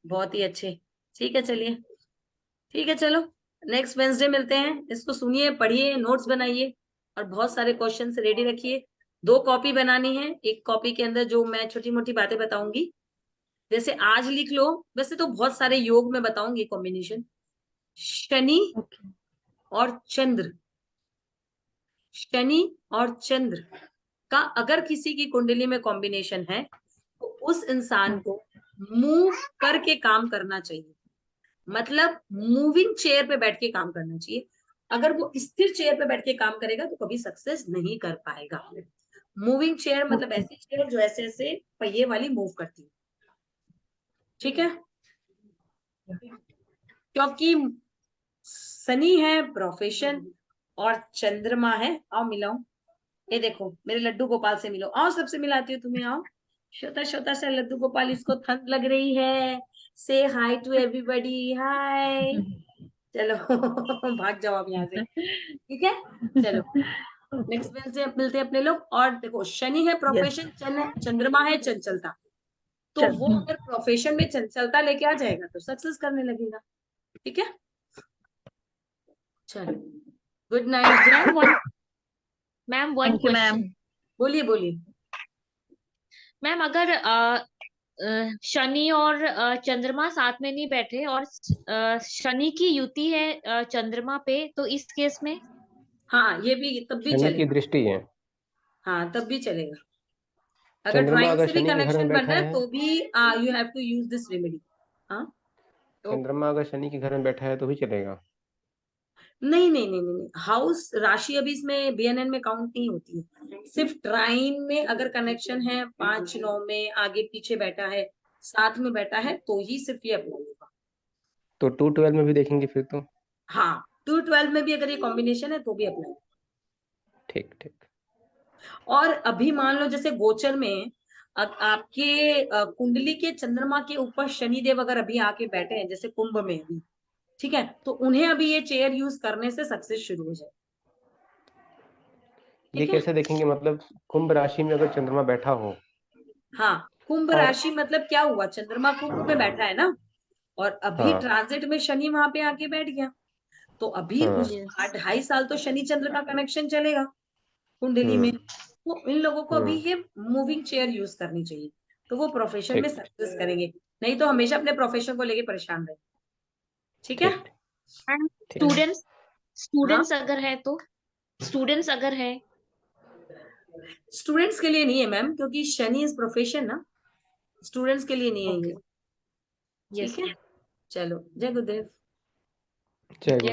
बहुत ही अच्छे। ठीक है, चलिए, ठीक है, चलो नेक्स्ट वेंसडे मिलते हैं। इसको सुनिए, पढ़िए, नोट्स बनाइए और बहुत सारे क्वेश्चन रेडी रखिए। 2 कॉपी बनानी है, एक कॉपी के अंदर जो मैं छोटी मोटी बातें बताऊंगी, जैसे आज लिख लो। वैसे तो बहुत सारे योग में बताऊंगी कॉम्बिनेशन। शनि ओके और चंद्र, शनि और चंद्र का अगर किसी की कुंडली में कॉम्बिनेशन है तो उस इंसान को मूव करके काम करना चाहिए। मतलब मूविंग चेयर पे बैठ के काम करना चाहिए। अगर वो स्थिर चेयर पे बैठ के काम करेगा तो कभी सक्सेस नहीं कर पाएगा। मूविंग चेयर मतलब ओके ऐसी चेयर जो ऐसे ऐसे पहिए वाली मूव करती है। ठीक है, क्योंकि शनि है प्रोफेशन और चंद्रमा है। आओ मिलाओ, ये देखो मेरे लड्डू गोपाल से मिलो। आओ, सबसे मिलाती हूँ तुम्हें, आओ। छोटा छोटा सा लड्डू गोपाल, इसको ठंड लग रही है। से हाय टू एवरीबॉडी, हाय। चलो भाग जाओ अब यहाँ से, ठीक है। चलो नेक्स्ट वेडनेसडे मिलते हैं अपने लोग। और देखो, शनि है यस प्रोफेशन, चंद्रमा है चंचलता। तो चल वो अगर प्रोफेशन में चंचलता लेके आ जाएगा तो सक्सेस करने लगेगा। ठीक है, चलो, गुड नाइट, जय। Ma'am one ma'am one thank you ma'am. Question. बोलिए बोलिए। मैम अगर शनि और चंद्रमा साथ में नहीं बैठे और शनि की युति है चंद्रमा पे, तो इस केस में हाँ, ये भी तब भी शनि की चलेगा। दृष्टि है। हाँ, तब भी चलेगा। अगर चंद्रमा ड्राइंग अगर से भी शनि के घर में कनेक्शन बन बैठा रहा है है, तो भी you have to use this remedy. हाँ, तो चंद्रमा अगर शनि के घर में बैठा है तो भी चलेगा। नहीं नहीं नहीं नहीं, हाउस राशि अभी इसमें बीएनएन में काउंट नहीं होती है। सिर्फ ट्राइन में अगर कनेक्शन है, 5-9 में आगे पीछे बैठा है, साथ में बैठा है, तो ही सिर्फ ये अप्लाई होगा। तो 212 में भी देखेंगे फिर तो। हाँ, 212 में भी अगर ये कॉम्बिनेशन है तो भी अप्लाई। ठीक ठीक। और अभी मान लो जैसे गोचर में आपके कुंडली के चंद्रमा के ऊपर शनिदेव अगर अभी आके बैठे हैं, जैसे कुंभ में अभी, ठीक है, तो उन्हें अभी ये चेयर यूज करने से सक्सेस शुरू हो जाए। ये ठीक है, कैसे देखेंगे, मतलब कुंभ राशि में अगर चंद्रमा बैठा हो हाँ, कुंभ और राशि मतलब क्या हुआ, चंद्रमा कुंभ में बैठा है ना, और अभी हाँ ट्रांजिट में शनि वहां पे आके बैठ गया, तो अभी हाँ उस यस 2.5 साल तो शनि चंद्र का कनेक्शन चलेगा कुंडली में। हम्म तो इन लोगों को अभी हम्म ये मूविंग चेयर यूज करनी चाहिए, तो वो प्रोफेशन में ठीक सक्सेस करेंगे। नहीं तो हमेशा अपने प्रोफेशन को लेके परेशान रहे। ठीक है, ठीक एंड ठीक। स्टूडेंट्स हाँ, स्टूडेंट्स अगर है तो स्टूडेंट्स अगर है स्टूडेंट्स के लिए नहीं है मैम, क्योंकि शनि इज प्रोफेशन ना, स्टूडेंट्स के लिए नहीं है ओके ये। ठीक यस है, चलो, जय गुरुदेव। जय गुरु।